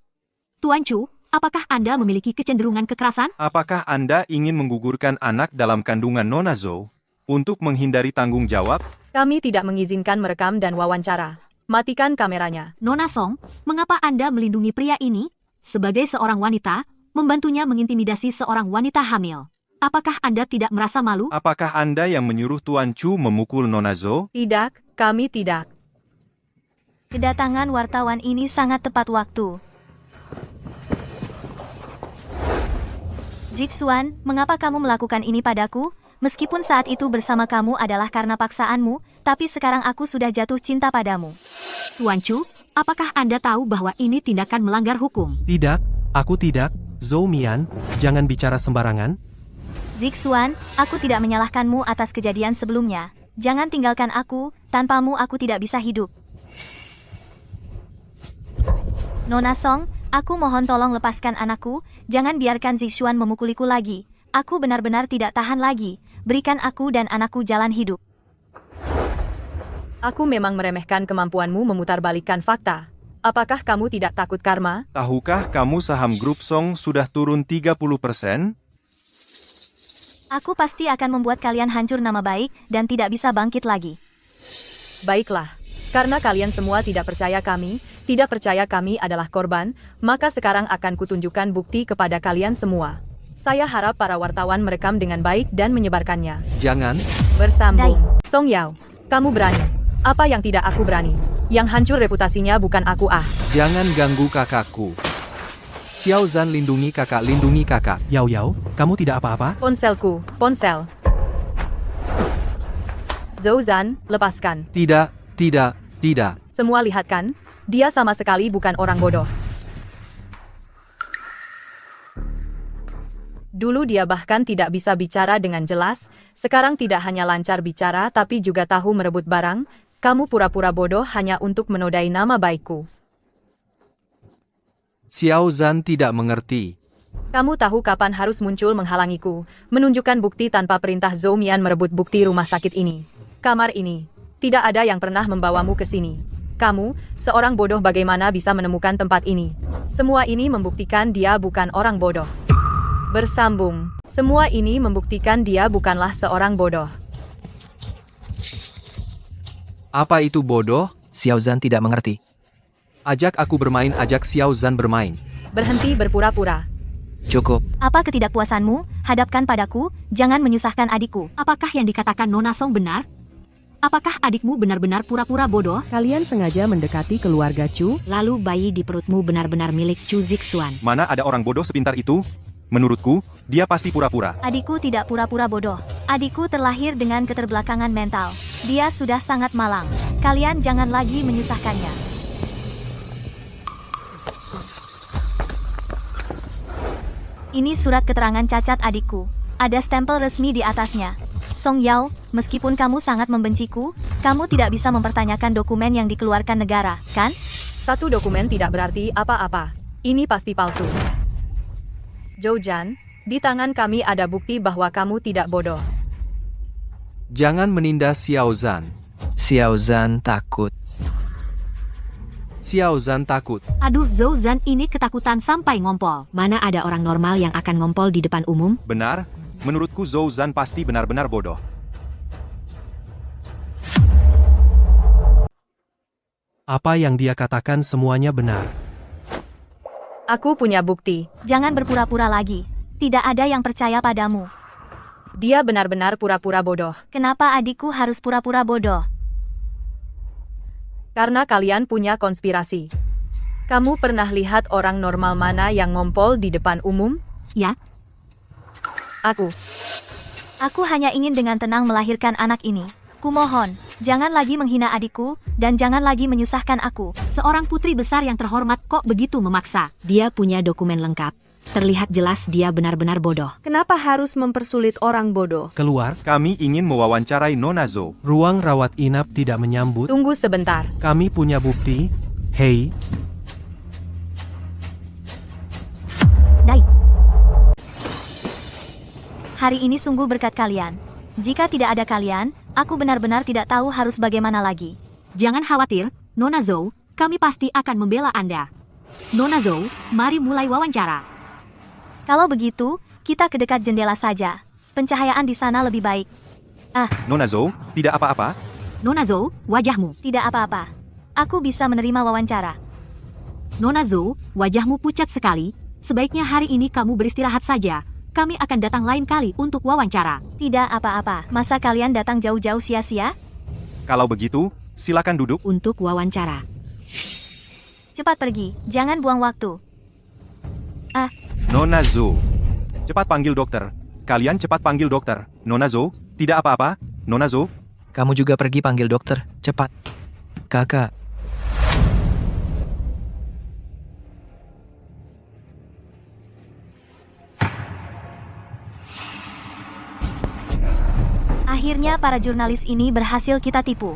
Tuan Chu, apakah Anda memiliki kecenderungan kekerasan? Apakah Anda ingin menggugurkan anak dalam kandungan Nona Zhou untuk menghindari tanggung jawab? Kami tidak mengizinkan merekam dan wawancara. Matikan kameranya. Nona Song, mengapa Anda melindungi pria ini? Sebagai seorang wanita, membantunya mengintimidasi seorang wanita hamil. Apakah Anda tidak merasa malu? Apakah Anda yang menyuruh Tuan Chu memukul Nona Zhou? Tidak, kami tidak. Kedatangan wartawan ini sangat tepat waktu. Jixuan, mengapa kamu melakukan ini padaku? Meskipun saat itu bersama kamu adalah karena paksaanmu, tapi sekarang aku sudah jatuh cinta padamu. Tuan Chu, apakah Anda tahu bahwa ini tindakan melanggar hukum? Tidak, aku tidak. Zhou Mian, jangan bicara sembarangan. Jixuan, aku tidak menyalahkanmu atas kejadian sebelumnya. Jangan tinggalkan aku, tanpamu aku tidak bisa hidup. Nona Song, aku mohon tolong lepaskan anakku, jangan biarkan Zixuan memukuliku lagi. Aku benar-benar tidak tahan lagi, berikan aku dan anakku jalan hidup. Aku memang meremehkan kemampuanmu memutarbalikkan fakta. Apakah kamu tidak takut karma? Tahukah kamu saham grup Song sudah turun 30%? Aku pasti akan membuat kalian hancur nama baik dan tidak bisa bangkit lagi. Baiklah, karena kalian semua tidak percaya kami adalah korban, maka sekarang akan kutunjukkan bukti kepada kalian semua. Saya harap para wartawan merekam dengan baik dan menyebarkannya. Jangan. Bersambung. Song Yao, kamu berani. Apa yang tidak aku berani? Yang hancur reputasinya bukan aku Jangan ganggu kakakku. Xiao Zhan lindungi kakak. Yao Yao, kamu tidak apa-apa? Ponselku, ponsel. Zhou Zhan, lepaskan. Tidak. Semua lihat kan? Dia sama sekali bukan orang bodoh. Dulu dia bahkan tidak bisa bicara dengan jelas, sekarang tidak hanya lancar bicara tapi juga tahu merebut barang. Kamu pura-pura bodoh hanya untuk menodai nama baikku. Xiao Zhan tidak mengerti. Kamu tahu kapan harus muncul menghalangiku, menunjukkan bukti tanpa perintah Zhou Mian merebut bukti rumah sakit ini. Kamar ini. Tidak ada yang pernah membawamu ke sini. Kamu, seorang bodoh bagaimana bisa menemukan tempat ini? Semua ini membuktikan dia bukan orang bodoh. Bersambung. Semua ini membuktikan dia bukanlah seorang bodoh. Apa itu bodoh? Xiao Zhan tidak mengerti. Ajak aku bermain, ajak Xiao Zhan bermain. Berhenti berpura-pura. Cukup. Apa ketidakpuasanmu? Hadapkan padaku, jangan menyusahkan adikku. Apakah yang dikatakan Nona Song benar? Apakah adikmu benar-benar pura-pura bodoh? Kalian sengaja mendekati keluarga Chu? Lalu bayi di perutmu benar-benar milik Chu Zixuan. Mana ada orang bodoh sepintar itu? Menurutku, dia pasti pura-pura. Adikku tidak pura-pura bodoh. Adikku terlahir dengan keterbelakangan mental. Dia sudah sangat malang. Kalian jangan lagi menyusahkannya. Ini surat keterangan cacat adikku. Ada stempel resmi di atasnya. Song Yao, meskipun kamu sangat membenciku, kamu tidak bisa mempertanyakan dokumen yang dikeluarkan negara, kan? Satu dokumen tidak berarti apa-apa. Ini pasti palsu. Zhou-Zhan, di tangan kami ada bukti bahwa kamu tidak bodoh. Jangan menindas Xiao Zhan. Xiao Zhan takut. Xiao Zhan takut. Aduh, Zhou Zhan ini ketakutan sampai ngompol. Mana ada orang normal yang akan ngompol di depan umum? Benar, menurutku Zhou Zhan pasti benar-benar bodoh. Apa yang dia katakan semuanya benar. Aku punya bukti. Jangan berpura-pura lagi. Tidak ada yang percaya padamu. Dia benar-benar pura-pura bodoh. Kenapa adikku harus pura-pura bodoh? Karena kalian punya konspirasi. Kamu pernah lihat orang normal mana yang ngompol di depan umum? Ya. Aku. Aku hanya ingin dengan tenang melahirkan anak ini. Kumohon, jangan lagi menghina adikku, dan jangan lagi menyusahkan aku. Seorang putri besar yang terhormat kok begitu memaksa. Dia punya dokumen lengkap. Terlihat jelas dia benar-benar bodoh. Kenapa harus mempersulit orang bodoh? Keluar. Kami ingin mewawancarai Nona Zhou. Ruang rawat inap tidak menyambut. Tunggu sebentar. Kami punya bukti. Hei. Dai. Hari ini sungguh berkat kalian. Jika tidak ada kalian, aku benar-benar tidak tahu harus bagaimana lagi. Jangan khawatir, Nona Zhou, kami pasti akan membela Anda. Nona Zhou, mari mulai wawancara. Kalau begitu, kita ke dekat jendela saja. Pencahayaan di sana lebih baik. Nona Zhou, tidak apa-apa? Nona Zhou, wajahmu. Tidak apa-apa. Aku bisa menerima wawancara. Nona Zhou, wajahmu pucat sekali. Sebaiknya hari ini kamu beristirahat saja. Kami akan datang lain kali untuk wawancara. Tidak apa-apa. Masa kalian datang jauh-jauh sia-sia? Kalau begitu, silakan duduk. Untuk wawancara. Cepat pergi. Jangan buang waktu. Nona Zhou. Cepat panggil dokter. Kalian cepat panggil dokter. Nona Zhou, tidak apa-apa. Nona Zhou. Kamu juga pergi panggil dokter. Cepat. Kakak. Akhirnya para jurnalis ini berhasil kita tipu.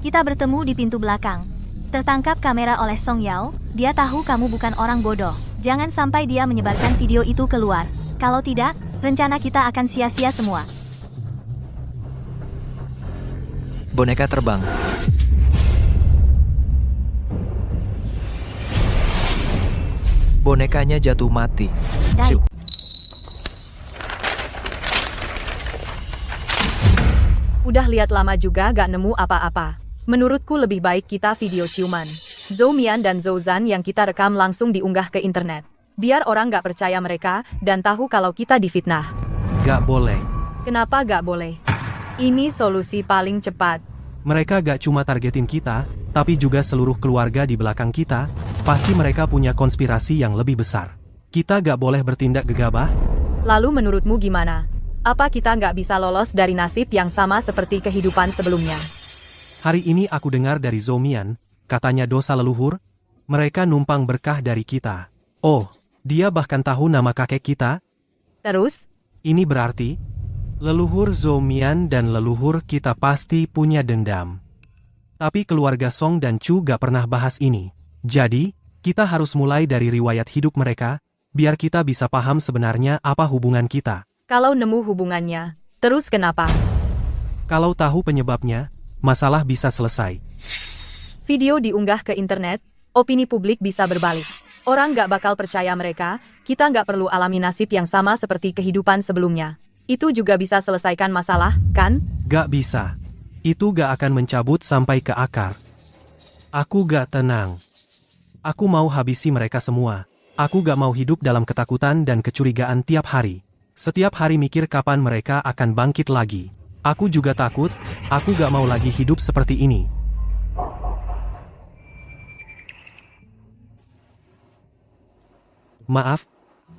Kita bertemu di pintu belakang. Tertangkap kamera oleh Song Yao, dia tahu kamu bukan orang bodoh. Jangan sampai dia menyebarkan video itu keluar. Kalau tidak, rencana kita akan sia-sia semua. Boneka terbang. Bonekanya jatuh mati. Dai. Udah lihat lama juga gak nemu apa-apa. Menurutku lebih baik kita video ciuman. Zhou Mian dan Zhou Zhan yang kita rekam langsung diunggah ke internet. Biar orang gak percaya mereka, dan tahu kalau kita difitnah. Gak boleh. Kenapa gak boleh? Ini solusi paling cepat. Mereka gak cuma targetin kita, tapi juga seluruh keluarga di belakang kita. Pasti mereka punya konspirasi yang lebih besar. Kita gak boleh bertindak gegabah. Lalu menurutmu gimana? Apa kita nggak bisa lolos dari nasib yang sama seperti kehidupan sebelumnya? Hari ini aku dengar dari Zhou Mian, katanya dosa leluhur, mereka numpang berkah dari kita. Oh, dia bahkan tahu nama kakek kita? Terus? Ini berarti, leluhur Zhou Mian dan leluhur kita pasti punya dendam. Tapi keluarga Song dan Chu gak pernah bahas ini. Jadi, kita harus mulai dari riwayat hidup mereka, biar kita bisa paham sebenarnya apa hubungan kita. Kalau nemu hubungannya, terus kenapa? Kalau tahu penyebabnya, masalah bisa selesai. Video diunggah ke internet, opini publik bisa berbalik. Orang gak bakal percaya mereka, kita gak perlu alami nasib yang sama seperti kehidupan sebelumnya. Itu juga bisa selesaikan masalah, kan? Gak bisa. Itu gak akan mencabut sampai ke akar. Aku gak tenang. Aku mau habisi mereka semua. Aku gak mau hidup dalam ketakutan dan kecurigaan tiap hari. Setiap hari mikir kapan mereka akan bangkit lagi. Aku juga takut, aku gak mau lagi hidup seperti ini. Maaf,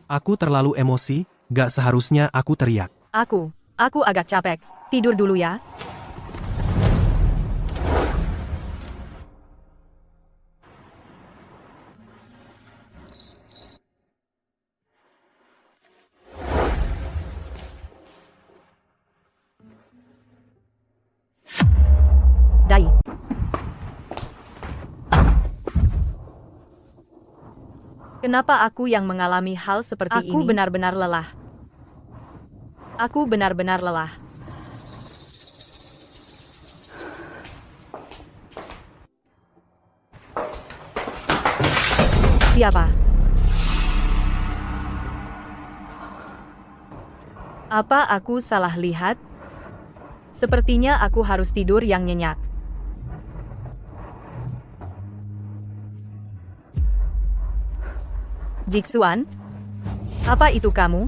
aku terlalu emosi, gak seharusnya aku teriak. Aku agak capek. Tidur dulu ya. Kenapa aku yang mengalami hal seperti ini? Aku benar-benar lelah. Aku benar-benar lelah. Siapa? Apa aku salah lihat? Sepertinya aku harus tidur yang nyenyak. Jigsuan? Apa itu kamu?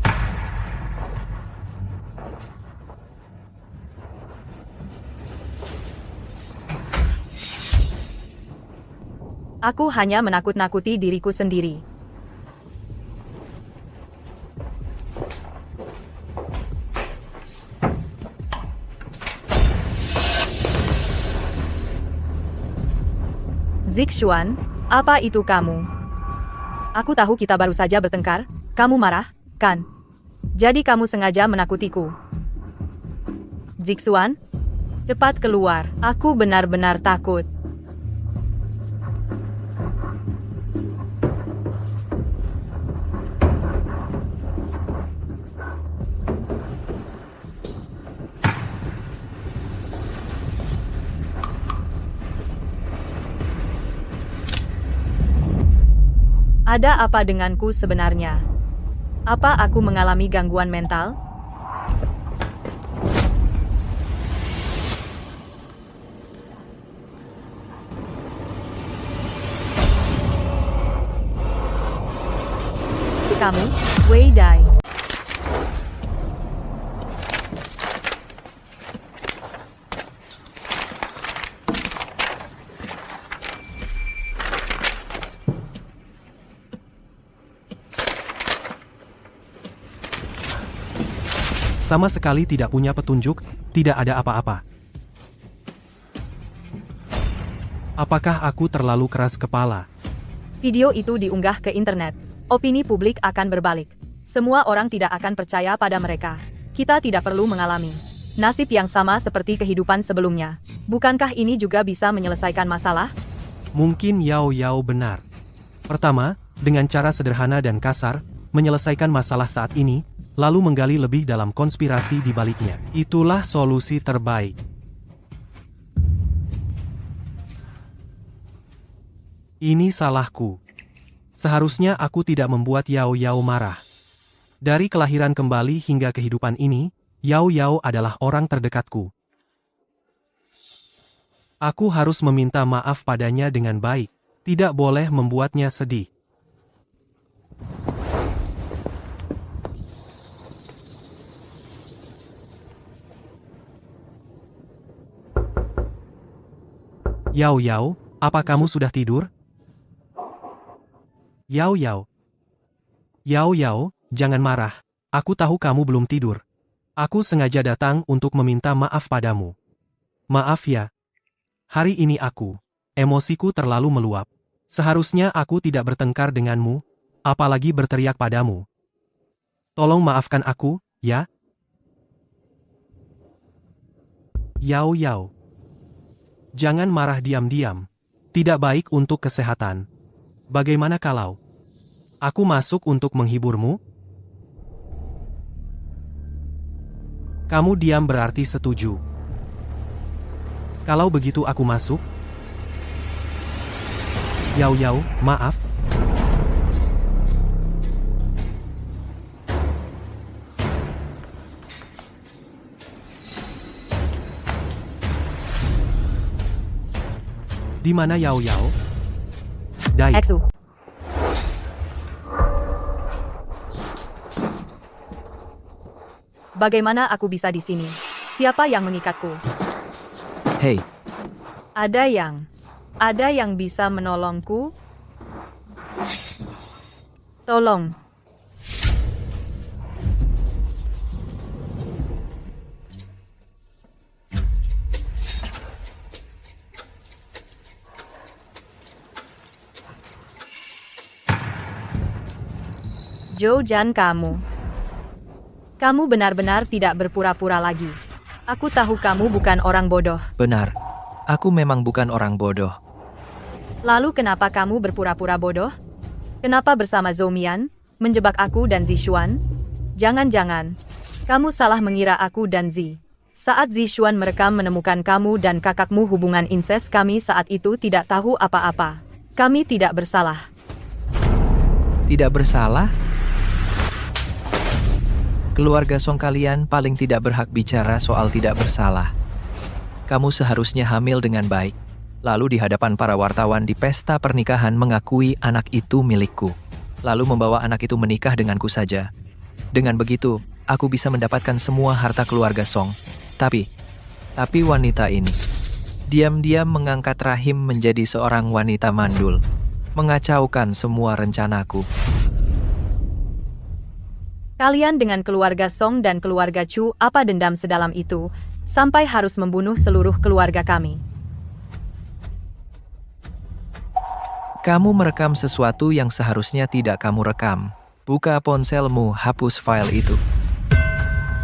Aku hanya menakut-nakuti diriku sendiri. Zixuan, apa itu kamu? Aku tahu kita baru saja bertengkar. Kamu marah, kan? Jadi kamu sengaja menakutiku. Zixuan, cepat keluar. Aku benar-benar takut. Ada apa denganku sebenarnya? Apa aku mengalami gangguan mental? Kamu, Wei Dai. Sama sekali tidak punya petunjuk, tidak ada apa-apa. Apakah aku terlalu keras kepala? Video itu diunggah ke internet. Opini publik akan berbalik. Semua orang tidak akan percaya pada mereka. Kita tidak perlu mengalami nasib yang sama seperti kehidupan sebelumnya. Bukankah ini juga bisa menyelesaikan masalah? Mungkin Yao Yao benar. Pertama, dengan cara sederhana dan kasar, menyelesaikan masalah saat ini, lalu menggali lebih dalam konspirasi di baliknya. Itulah solusi terbaik. Ini salahku. Seharusnya aku tidak membuat Yao Yao marah. Dari kelahiran kembali hingga kehidupan ini, Yao Yao adalah orang terdekatku. Aku harus meminta maaf padanya dengan baik. Tidak boleh membuatnya sedih. Yao Yao, apa kamu sudah tidur? Yao Yao. Yao Yao, jangan marah. Aku tahu kamu belum tidur. Aku sengaja datang untuk meminta maaf padamu. Maaf ya. Hari ini emosiku terlalu meluap. Seharusnya aku tidak bertengkar denganmu, apalagi berteriak padamu. Tolong maafkan aku, ya? Yao Yao. Jangan marah diam-diam. Tidak baik untuk kesehatan. Bagaimana kalau aku masuk untuk menghiburmu? Kamu diam berarti setuju. Kalau begitu aku masuk. Yao Yao, maaf. Di mana Yao Yao? Dai. Exu. Bagaimana aku bisa di sini? Siapa yang mengikatku? Hei. Ada yang bisa menolongku? Tolong. Zhou-Jan, kamu benar-benar tidak berpura-pura lagi. Aku tahu kamu bukan orang bodoh. Benar. Aku memang bukan orang bodoh. Lalu kenapa kamu berpura-pura bodoh? Kenapa bersama Zhou Mian? Menjebak aku dan Zixuan? Jangan-jangan. Kamu salah mengira aku dan Zi. Saat Zixuan merekam menemukan kamu dan kakakmu hubungan inses, kami saat itu tidak tahu apa-apa. Kami tidak bersalah. Tidak bersalah? Keluarga Song kalian paling tidak berhak bicara soal tidak bersalah. Kamu seharusnya hamil dengan baik, lalu di hadapan para wartawan di pesta pernikahan mengakui anak itu milikku, lalu membawa anak itu menikah denganku saja. Dengan begitu, aku bisa mendapatkan semua harta keluarga Song. Tapi wanita ini diam-diam mengangkat rahim menjadi seorang wanita mandul, mengacaukan semua rencanaku. Kalian dengan keluarga Song dan keluarga Chu apa dendam sedalam itu, sampai harus membunuh seluruh keluarga kami? Kamu merekam sesuatu yang seharusnya tidak kamu rekam. Buka ponselmu, hapus file itu.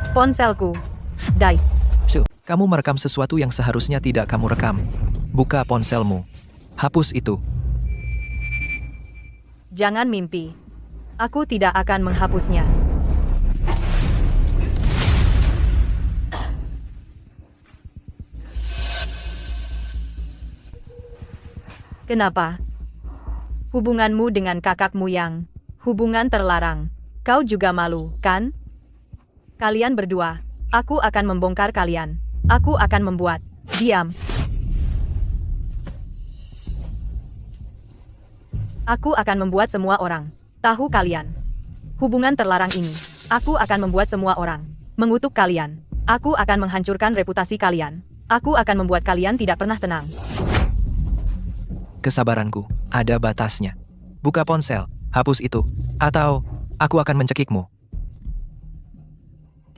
Ponselku. Dai. Kamu merekam sesuatu yang seharusnya tidak kamu rekam. Buka ponselmu. Hapus itu. Jangan mimpi. Aku tidak akan menghapusnya. Kenapa? Hubunganmu dengan kakakmu yang hubungan terlarang. Kau juga malu, kan? Kalian berdua. Aku akan membongkar kalian. Aku akan membuat. Diam. Aku akan membuat semua orang tahu kalian. Hubungan terlarang ini. Aku akan membuat semua orang mengutuk kalian. Aku akan menghancurkan reputasi kalian. Aku akan membuat kalian tidak pernah tenang. Kesabaranku ada batasnya. Buka ponsel, hapus itu, atau aku akan mencekikmu.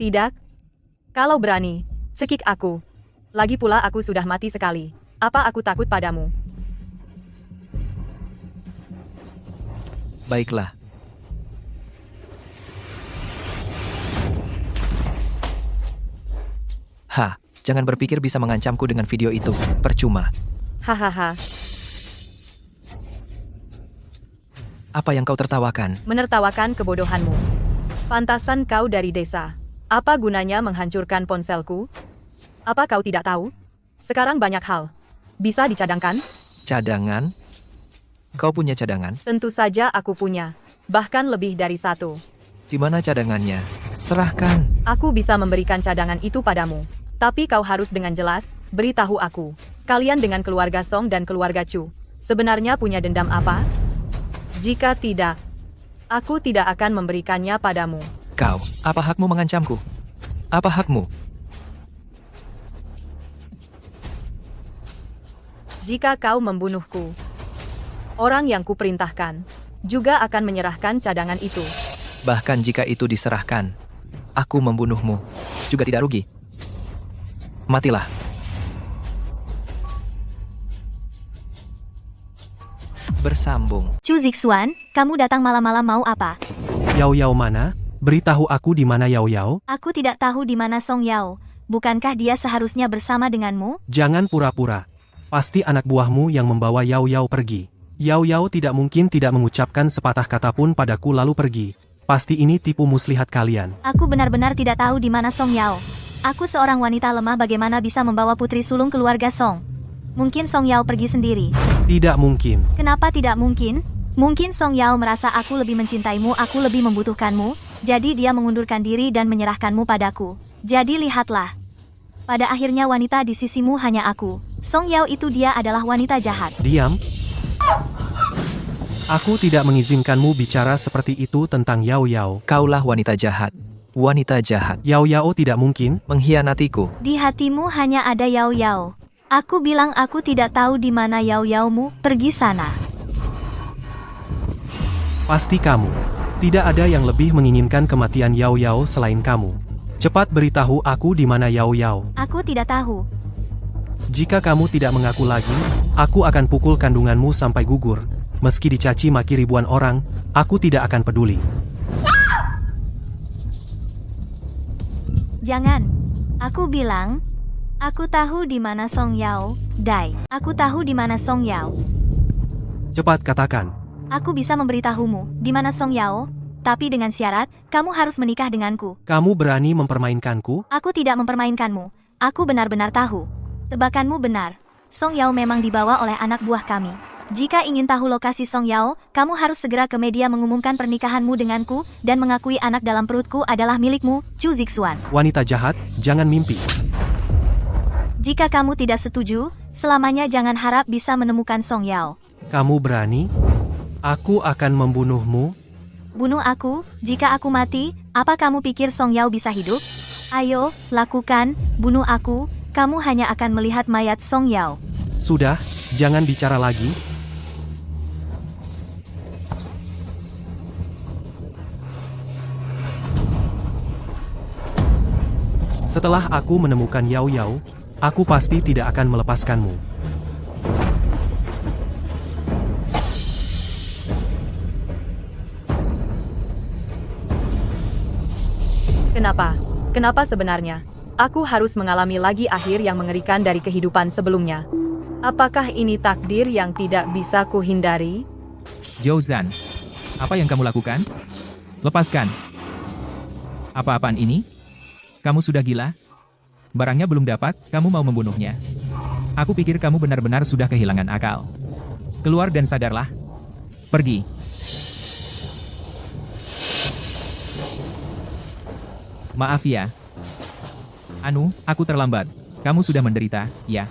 Tidak. Kalau berani, cekik aku. Lagi pula aku sudah mati sekali. Apa aku takut padamu? Baiklah. Jangan berpikir bisa mengancamku dengan video itu. Percuma. Hahaha. Apa yang kau tertawakan? Menertawakan kebodohanmu. Pantasan kau dari desa. Apa gunanya menghancurkan ponselku? Apa kau tidak tahu? Sekarang banyak hal bisa dicadangkan. Cadangan? Kau punya cadangan? Tentu saja aku punya. Bahkan lebih dari satu. Di mana cadangannya? Serahkan. Aku bisa memberikan cadangan itu padamu. Tapi kau harus dengan jelas beritahu aku. Kalian dengan keluarga Song dan keluarga Chu sebenarnya punya dendam apa? Jika tidak, aku tidak akan memberikannya padamu. Kau, apa hakmu mengancamku? Apa hakmu? Jika kau membunuhku, orang yang kuperintahkan juga akan menyerahkan cadangan itu. Bahkan jika itu diserahkan, aku membunuhmu juga tidak rugi. Matilah. Bersambung. Chu Zixuan, kamu datang malam-malam mau apa? Yao Yao mana? Beritahu aku di mana Yao Yao? Aku tidak tahu di mana Song Yao. Bukankah dia seharusnya bersama denganmu? Jangan pura-pura. Pasti anak buahmu yang membawa Yao Yao pergi. Yao Yao tidak mungkin tidak mengucapkan sepatah kata pun padaku lalu pergi. Pasti ini tipu muslihat kalian. Aku benar-benar tidak tahu di mana Song Yao. Aku seorang wanita lemah, bagaimana bisa membawa putri sulung keluarga Song? Mungkin Song Yao pergi sendiri. Tidak mungkin. Kenapa tidak mungkin? Mungkin Song Yao merasa aku lebih mencintaimu, aku lebih membutuhkanmu, jadi dia mengundurkan diri dan menyerahkanmu padaku. Jadi lihatlah. Pada akhirnya wanita di sisimu hanya aku. Song Yao itu dia adalah wanita jahat. Diam. Aku tidak mengizinkanmu bicara seperti itu tentang Yao Yao. Kaulah wanita jahat. Wanita jahat. Yao Yao tidak mungkin mengkhianatiku. Di hatimu hanya ada Yao Yao. Aku bilang aku tidak tahu di mana Yao Yaomu, pergi sana. Pasti kamu. Tidak ada yang lebih menginginkan kematian Yao Yao selain kamu. Cepat beritahu aku di mana Yao Yao. Aku tidak tahu. Jika kamu tidak mengaku lagi, aku akan pukul kandunganmu sampai gugur. Meski dicaci maki ribuan orang, aku tidak akan peduli. Jangan. Aku bilang, aku tahu di mana Song Yao. Dai. Aku tahu di mana Song Yao. Cepat katakan. Aku bisa memberitahumu di mana Song Yao, tapi dengan syarat, kamu harus menikah denganku. Kamu berani mempermainkanku? Aku tidak mempermainkanmu. Aku benar-benar tahu. Tebakanmu benar. Song Yao memang dibawa oleh anak buah kami. Jika ingin tahu lokasi Song Yao, kamu harus segera ke media mengumumkan pernikahanmu denganku dan mengakui anak dalam perutku adalah milikmu, Chu Zixuan. Wanita jahat, jangan mimpi. Jika kamu tidak setuju, selamanya jangan harap bisa menemukan Song Yao. Kamu berani? Aku akan membunuhmu. Bunuh aku, jika aku mati, apa kamu pikir Song Yao bisa hidup? Ayo, lakukan, bunuh aku, kamu hanya akan melihat mayat Song Yao. Sudah, jangan bicara lagi. Setelah aku menemukan Yao Yao, aku pasti tidak akan melepaskanmu. Kenapa? Kenapa sebenarnya? Aku harus mengalami lagi akhir yang mengerikan dari kehidupan sebelumnya. Apakah ini takdir yang tidak bisa kuhindari? Zhou-Zan, apa yang kamu lakukan? Lepaskan. Apa-apaan ini? Kamu sudah gila? Barangnya belum dapat, kamu mau membunuhnya. Aku pikir kamu benar-benar sudah kehilangan akal. Keluar dan sadarlah. Pergi. Maaf ya. Anu, aku terlambat. Kamu sudah menderita, ya.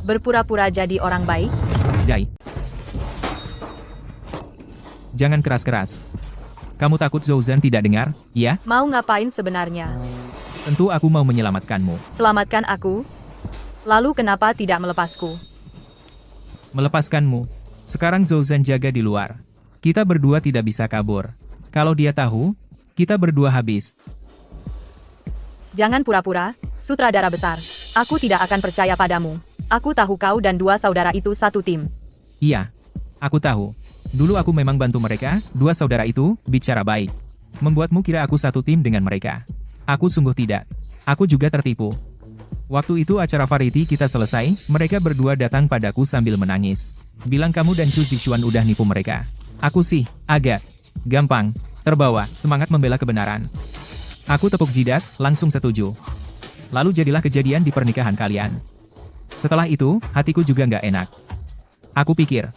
Berpura-pura jadi orang baik? Dai. Jangan keras-keras. Kamu takut Zhou-Zan tidak dengar, ya? Mau ngapain sebenarnya? Tentu aku mau menyelamatkanmu. Selamatkan aku? Lalu kenapa tidak melepasku? Melepaskanmu. Sekarang Zhou-Zan jaga di luar. Kita berdua tidak bisa kabur. Kalau dia tahu, kita berdua habis. Jangan pura-pura, sutradara besar. Aku tidak akan percaya padamu. Aku tahu kau dan dua saudara itu satu tim. Iya, aku tahu. Dulu aku memang bantu mereka, dua saudara itu, bicara baik. Membuatmu kira aku satu tim dengan mereka. Aku sungguh tidak. Aku juga tertipu. Waktu itu acara variety kita selesai, mereka berdua datang padaku sambil menangis. Bilang kamu dan Chu Zixuan udah nipu mereka. Aku sih, agak gampang, terbawa, semangat membela kebenaran. Aku tepuk jidat, langsung setuju. Lalu jadilah kejadian di pernikahan kalian. Setelah itu, hatiku juga nggak enak. Aku pikir,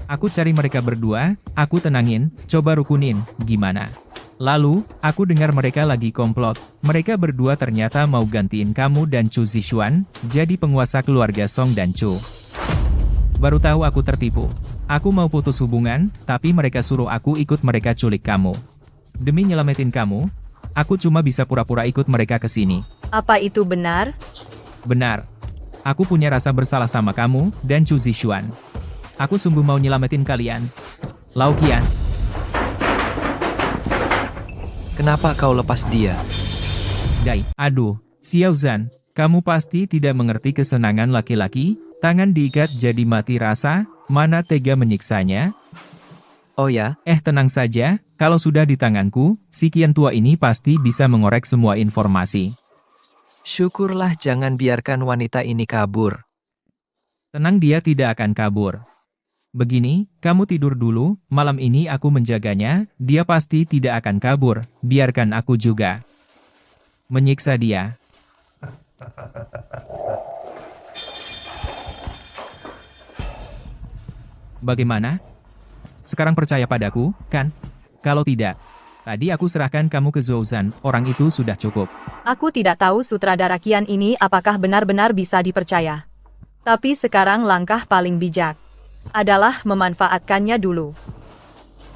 aku cari mereka berdua, aku tenangin, coba rukunin, gimana? Lalu, aku dengar mereka lagi komplot. Mereka berdua ternyata mau gantiin kamu dan Chu Zixuan, jadi penguasa keluarga Song dan Chu. Baru tahu aku tertipu. Aku mau putus hubungan, tapi mereka suruh aku ikut mereka culik kamu. Demi nyelamatin kamu, aku cuma bisa pura-pura ikut mereka ke sini. Apa itu benar? Benar. Aku punya rasa bersalah sama kamu dan Chu Zixuan. Aku sungguh mau nyelamatin kalian. Lao Qian. Kenapa kau lepas dia? Dai, aduh, Xiao Zhan, kamu pasti tidak mengerti kesenangan laki-laki, tangan diikat jadi mati rasa, mana tega menyiksanya? Oh ya? Tenang saja, kalau sudah di tanganku, si Qian tua ini pasti bisa mengorek semua informasi. Syukurlah jangan biarkan wanita ini kabur. Tenang, dia tidak akan kabur. Begini, kamu tidur dulu, malam ini aku menjaganya, dia pasti tidak akan kabur, biarkan aku juga menyiksa dia. Bagaimana? Sekarang percaya padaku, kan? Kalau tidak, tadi aku serahkan kamu ke Zhou-Zan, orang itu sudah cukup. Aku tidak tahu sutradara Qian ini apakah benar-benar bisa dipercaya. Tapi sekarang langkah paling bijak adalah memanfaatkannya dulu.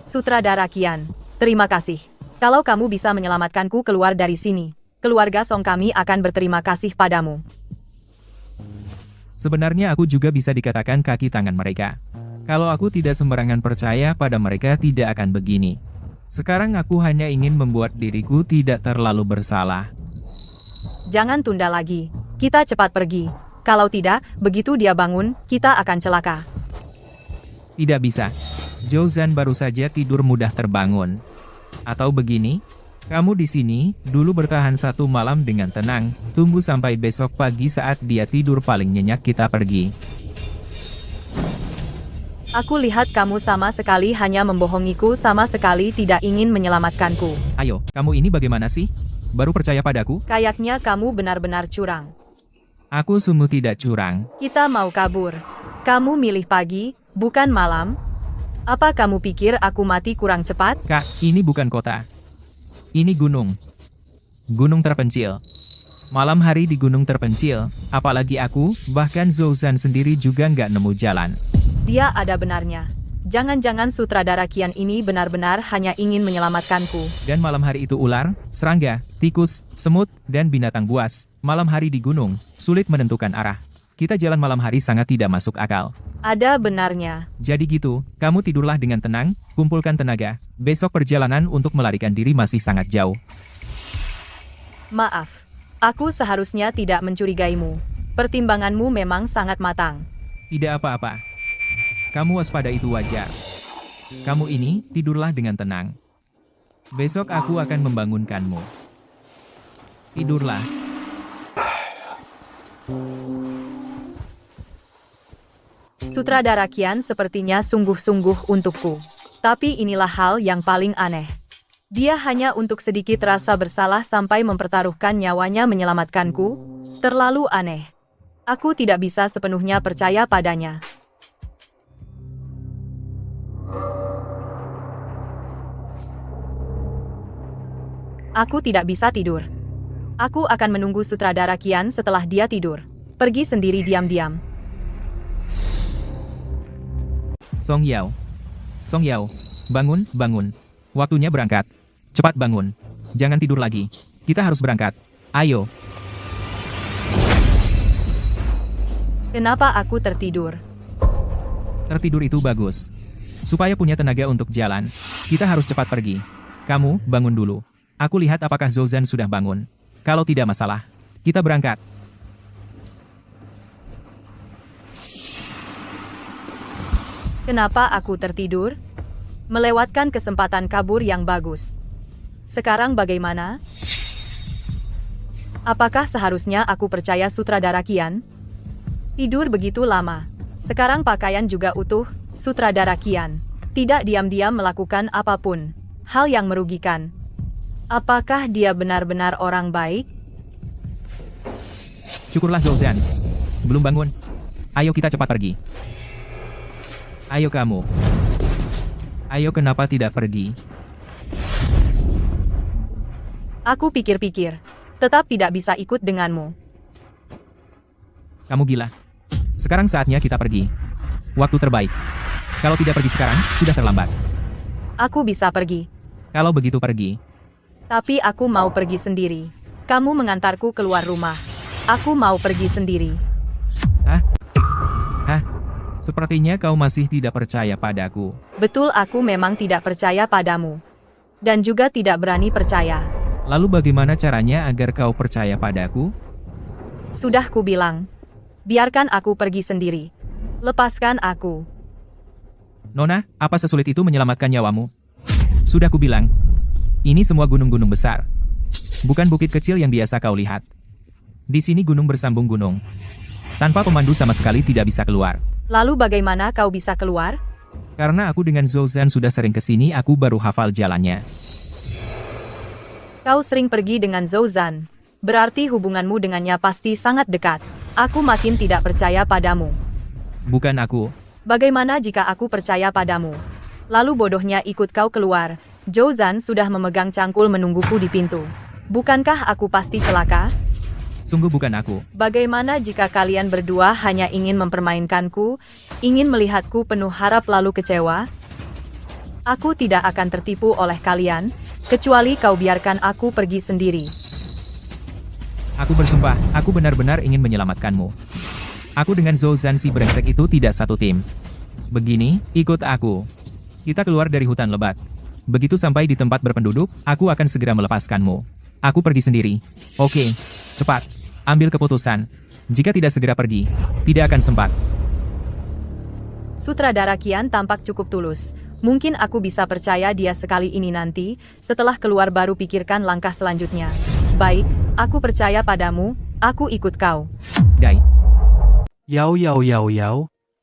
Sutradara Qian, terima kasih. Kalau kamu bisa menyelamatkanku keluar dari sini, keluarga Song kami akan berterima kasih padamu. Sebenarnya aku juga bisa dikatakan kaki tangan mereka. Kalau aku tidak sembarangan percaya pada mereka tidak akan begini. Sekarang aku hanya ingin membuat diriku tidak terlalu bersalah. Jangan tunda lagi. Kita cepat pergi. Kalau tidak, begitu dia bangun, kita akan celaka. Tidak bisa. Zhou-Zan baru saja tidur mudah terbangun. Atau begini, kamu di sini, dulu bertahan satu malam dengan tenang, tunggu sampai besok pagi saat dia tidur paling nyenyak kita pergi. Aku lihat kamu sama sekali hanya membohongiku, sama sekali tidak ingin menyelamatkanku. Ayo, kamu ini bagaimana sih? Baru percaya padaku? Kayaknya kamu benar-benar curang. Aku sungguh tidak curang. Kita mau kabur. Kamu milih pagi, bukan malam. Apa kamu pikir aku mati kurang cepat? Kak, ini bukan kota. Ini gunung. Gunung terpencil. Malam hari di gunung terpencil, apalagi aku, bahkan Zouzan sendiri juga nggak nemu jalan. Dia ada benarnya. Jangan-jangan sutradara Kian ini benar-benar hanya ingin menyelamatkanku. Dan malam hari itu ular, serangga, tikus, semut, dan binatang buas. Malam hari di gunung, sulit menentukan arah. Kita jalan malam hari sangat tidak masuk akal. Ada benarnya. Jadi gitu, kamu tidurlah dengan tenang, kumpulkan tenaga. Besok perjalanan untuk melarikan diri masih sangat jauh. Maaf. Aku seharusnya tidak mencurigaimu. Pertimbanganmu memang sangat matang. Tidak apa-apa. Kamu waspada itu wajar. Kamu ini, tidurlah dengan tenang. Besok aku akan membangunkanmu. Tidurlah. Sutradara Kian sepertinya sungguh-sungguh untukku. Tapi inilah hal yang paling aneh. Dia hanya untuk sedikit rasa bersalah sampai mempertaruhkan nyawanya menyelamatkanku. Terlalu aneh. Aku tidak bisa sepenuhnya percaya padanya. Aku tidak bisa tidur. Aku akan menunggu sutradara Kian setelah dia tidur. Pergi sendiri diam-diam. Song Yao. Song Yao. Bangun, bangun. Waktunya berangkat. Cepat bangun. Jangan tidur lagi. Kita harus berangkat. Ayo. Kenapa aku tertidur? Tertidur itu bagus. Supaya punya tenaga untuk jalan, kita harus cepat pergi. Kamu, bangun dulu. Aku lihat apakah Zouzan sudah bangun. Kalau tidak masalah, kita berangkat. Kenapa aku tertidur? Melewatkan kesempatan kabur yang bagus. Sekarang bagaimana? Apakah seharusnya aku percaya sutradara Kian? Tidur begitu lama. Sekarang pakaian juga utuh, sutradara Kian. Tidak diam-diam melakukan apapun. Hal yang merugikan. Apakah dia benar-benar orang baik? Syukurlah Zouzan. Belum bangun. Ayo kita cepat pergi. Ayo kamu. Ayo kenapa tidak pergi? Aku pikir-pikir. Tetap tidak bisa ikut denganmu. Kamu gila. Sekarang saatnya kita pergi. Waktu terbaik. Kalau tidak pergi sekarang, sudah terlambat. Aku bisa pergi. Kalau begitu pergi. Tapi aku mau pergi sendiri. Kamu mengantarku keluar rumah. Aku mau pergi sendiri. Hah? Hah? Sepertinya kau masih tidak percaya padaku. Betul, aku memang tidak percaya padamu. Dan juga tidak berani percaya. Lalu bagaimana caranya agar kau percaya padaku? Sudah kubilang. Biarkan aku pergi sendiri. Lepaskan aku. Nona, apa sesulit itu menyelamatkan nyawamu? Sudah kubilang. Ini semua gunung-gunung besar. Bukan bukit kecil yang biasa kau lihat. Di sini gunung bersambung gunung. Tanpa pemandu sama sekali tidak bisa keluar. Lalu bagaimana kau bisa keluar? Karena aku dengan Zouzan sudah sering ke sini, aku baru hafal jalannya. Kau sering pergi dengan Zouzan. Berarti hubunganmu dengannya pasti sangat dekat. Aku makin tidak percaya padamu. Bukan aku. Bagaimana jika aku percaya padamu? Lalu bodohnya ikut kau keluar. Zouzan sudah memegang cangkul menungguku di pintu. Bukankah aku pasti celaka? Sungguh bukan aku. Bagaimana jika kalian berdua hanya ingin mempermainkanku, ingin melihatku penuh harap lalu kecewa? Aku tidak akan tertipu oleh kalian, kecuali kau biarkan aku pergi sendiri. Aku bersumpah, aku benar-benar ingin menyelamatkanmu. Aku dengan Zouzan si brengsek itu tidak satu tim. Begini, ikut aku. Kita keluar dari hutan lebat. Begitu sampai di tempat berpenduduk, aku akan segera melepaskanmu. Aku pergi sendiri. Oke, cepat. Ambil keputusan. Jika tidak segera pergi, tidak akan sempat. Sutradara Kian tampak cukup tulus. Mungkin aku bisa percaya dia sekali ini nanti, setelah keluar baru pikirkan langkah selanjutnya. Baik, aku percaya padamu, aku ikut kau. Dai. Yao,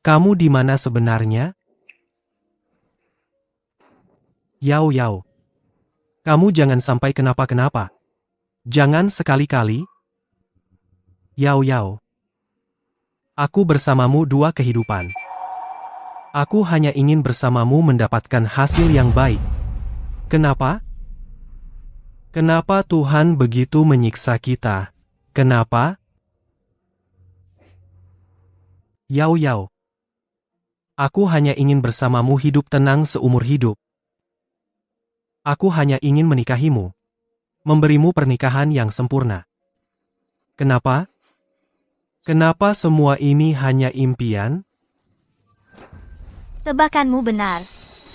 kamu di mana sebenarnya? Yao Yao. Kamu jangan sampai kenapa-kenapa. Jangan sekali-kali. Yao Yao. Aku bersamamu 2 kehidupan. Aku hanya ingin bersamamu mendapatkan hasil yang baik. Kenapa? Kenapa Tuhan begitu menyiksa kita? Kenapa? Yao Yao. Aku hanya ingin bersamamu hidup tenang seumur hidup. Aku hanya ingin menikahimu. Memberimu pernikahan yang sempurna. Kenapa? Kenapa semua ini hanya impian? Tebakanmu benar.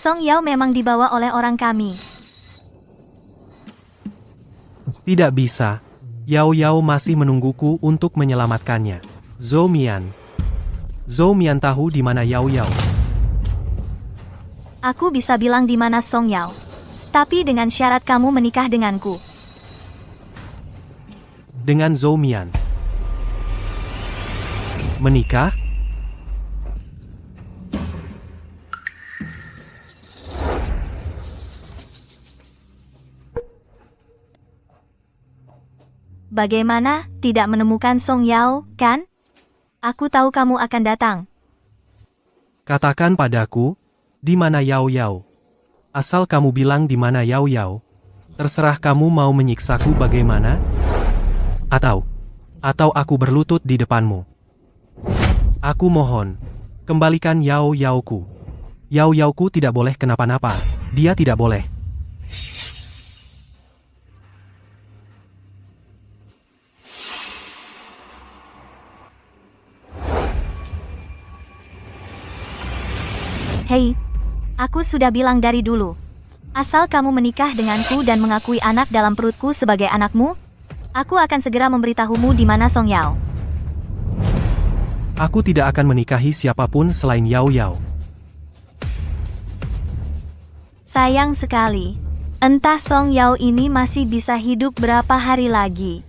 Song Yao memang dibawa oleh orang kami. Tidak bisa. Yao Yao masih menungguku untuk menyelamatkannya. Zhou Mian. Zhou Mian tahu di mana Yao Yao. Aku bisa bilang di mana Song Yao. Tapi dengan syarat kamu menikah denganku. Dengan Zhou Mian. Menikah? Bagaimana, tidak menemukan Song Yao, kan? Aku tahu kamu akan datang. Katakan padaku, di mana Yao Yao? Asal kamu bilang di mana Yao Yao, terserah kamu mau menyiksaku bagaimana? Atau aku berlutut di depanmu. Aku mohon, kembalikan Yao Yaoku. Yao Yaoku tidak boleh kenapa-napa. Dia tidak boleh. Hei, aku sudah bilang dari dulu. Asal kamu menikah denganku dan mengakui anak dalam perutku sebagai anakmu, aku akan segera memberitahumu di mana Song Yao. Aku tidak akan menikahi siapapun selain Yao Yao. Sayang sekali. Entah Song Yao ini masih bisa hidup berapa hari lagi.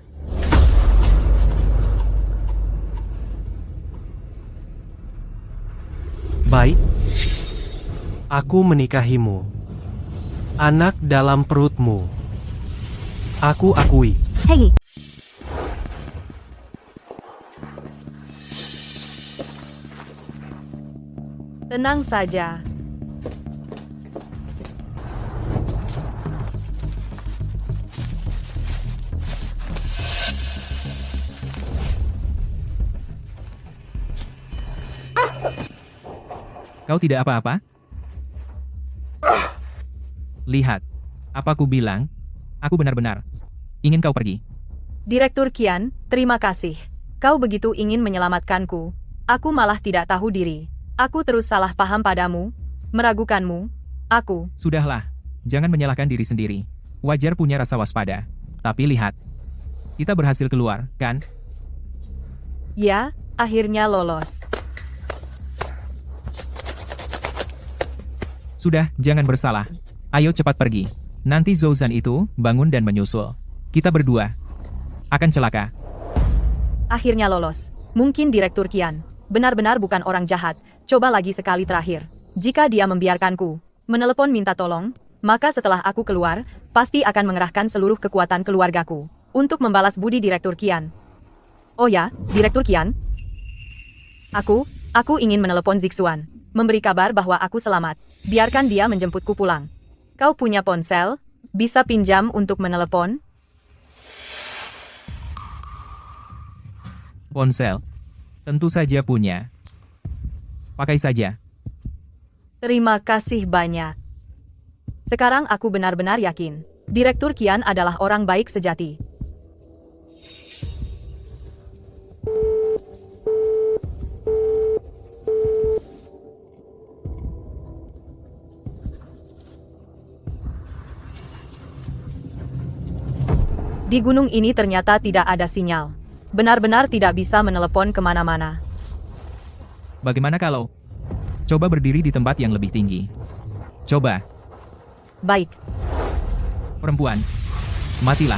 Baik. Aku menikahimu. Anak dalam perutmu. Aku akui. Hei. Tenang saja. Kau tidak apa-apa? Lihat, apa ku bilang? Aku benar-benar ingin kau pergi. Direktur Qian, terima kasih. Kau begitu ingin menyelamatkanku. Aku malah tidak tahu diri. Aku terus salah paham padamu, meragukanmu. Aku. Sudahlah, jangan menyalahkan diri sendiri. Wajar punya rasa waspada. Tapi lihat, kita berhasil keluar, kan? Ya, akhirnya lolos. Sudah, jangan bersalah. Ayo cepat pergi. Nanti Zouzan itu bangun dan menyusul. Kita berdua akan celaka. Akhirnya lolos. Mungkin Direktur Qian benar-benar bukan orang jahat. Coba lagi sekali terakhir. Jika dia membiarkanku menelepon minta tolong, maka setelah aku keluar, pasti akan mengerahkan seluruh kekuatan keluargaku untuk membalas budi Direktur Qian. Oh ya, Direktur Qian. Aku ingin menelepon Zixuan. Memberi kabar bahwa aku selamat. Biarkan dia menjemputku pulang. Kau punya ponsel? Bisa pinjam untuk menelepon? Ponsel? Tentu saja punya. Pakai saja. Terima kasih banyak. Sekarang aku benar-benar yakin. Direktur Qian adalah orang baik sejati. Di gunung ini ternyata tidak ada sinyal. Benar-benar tidak bisa menelepon kemana-mana. Bagaimana kalau coba berdiri di tempat yang lebih tinggi? Coba. Baik. Perempuan, matilah.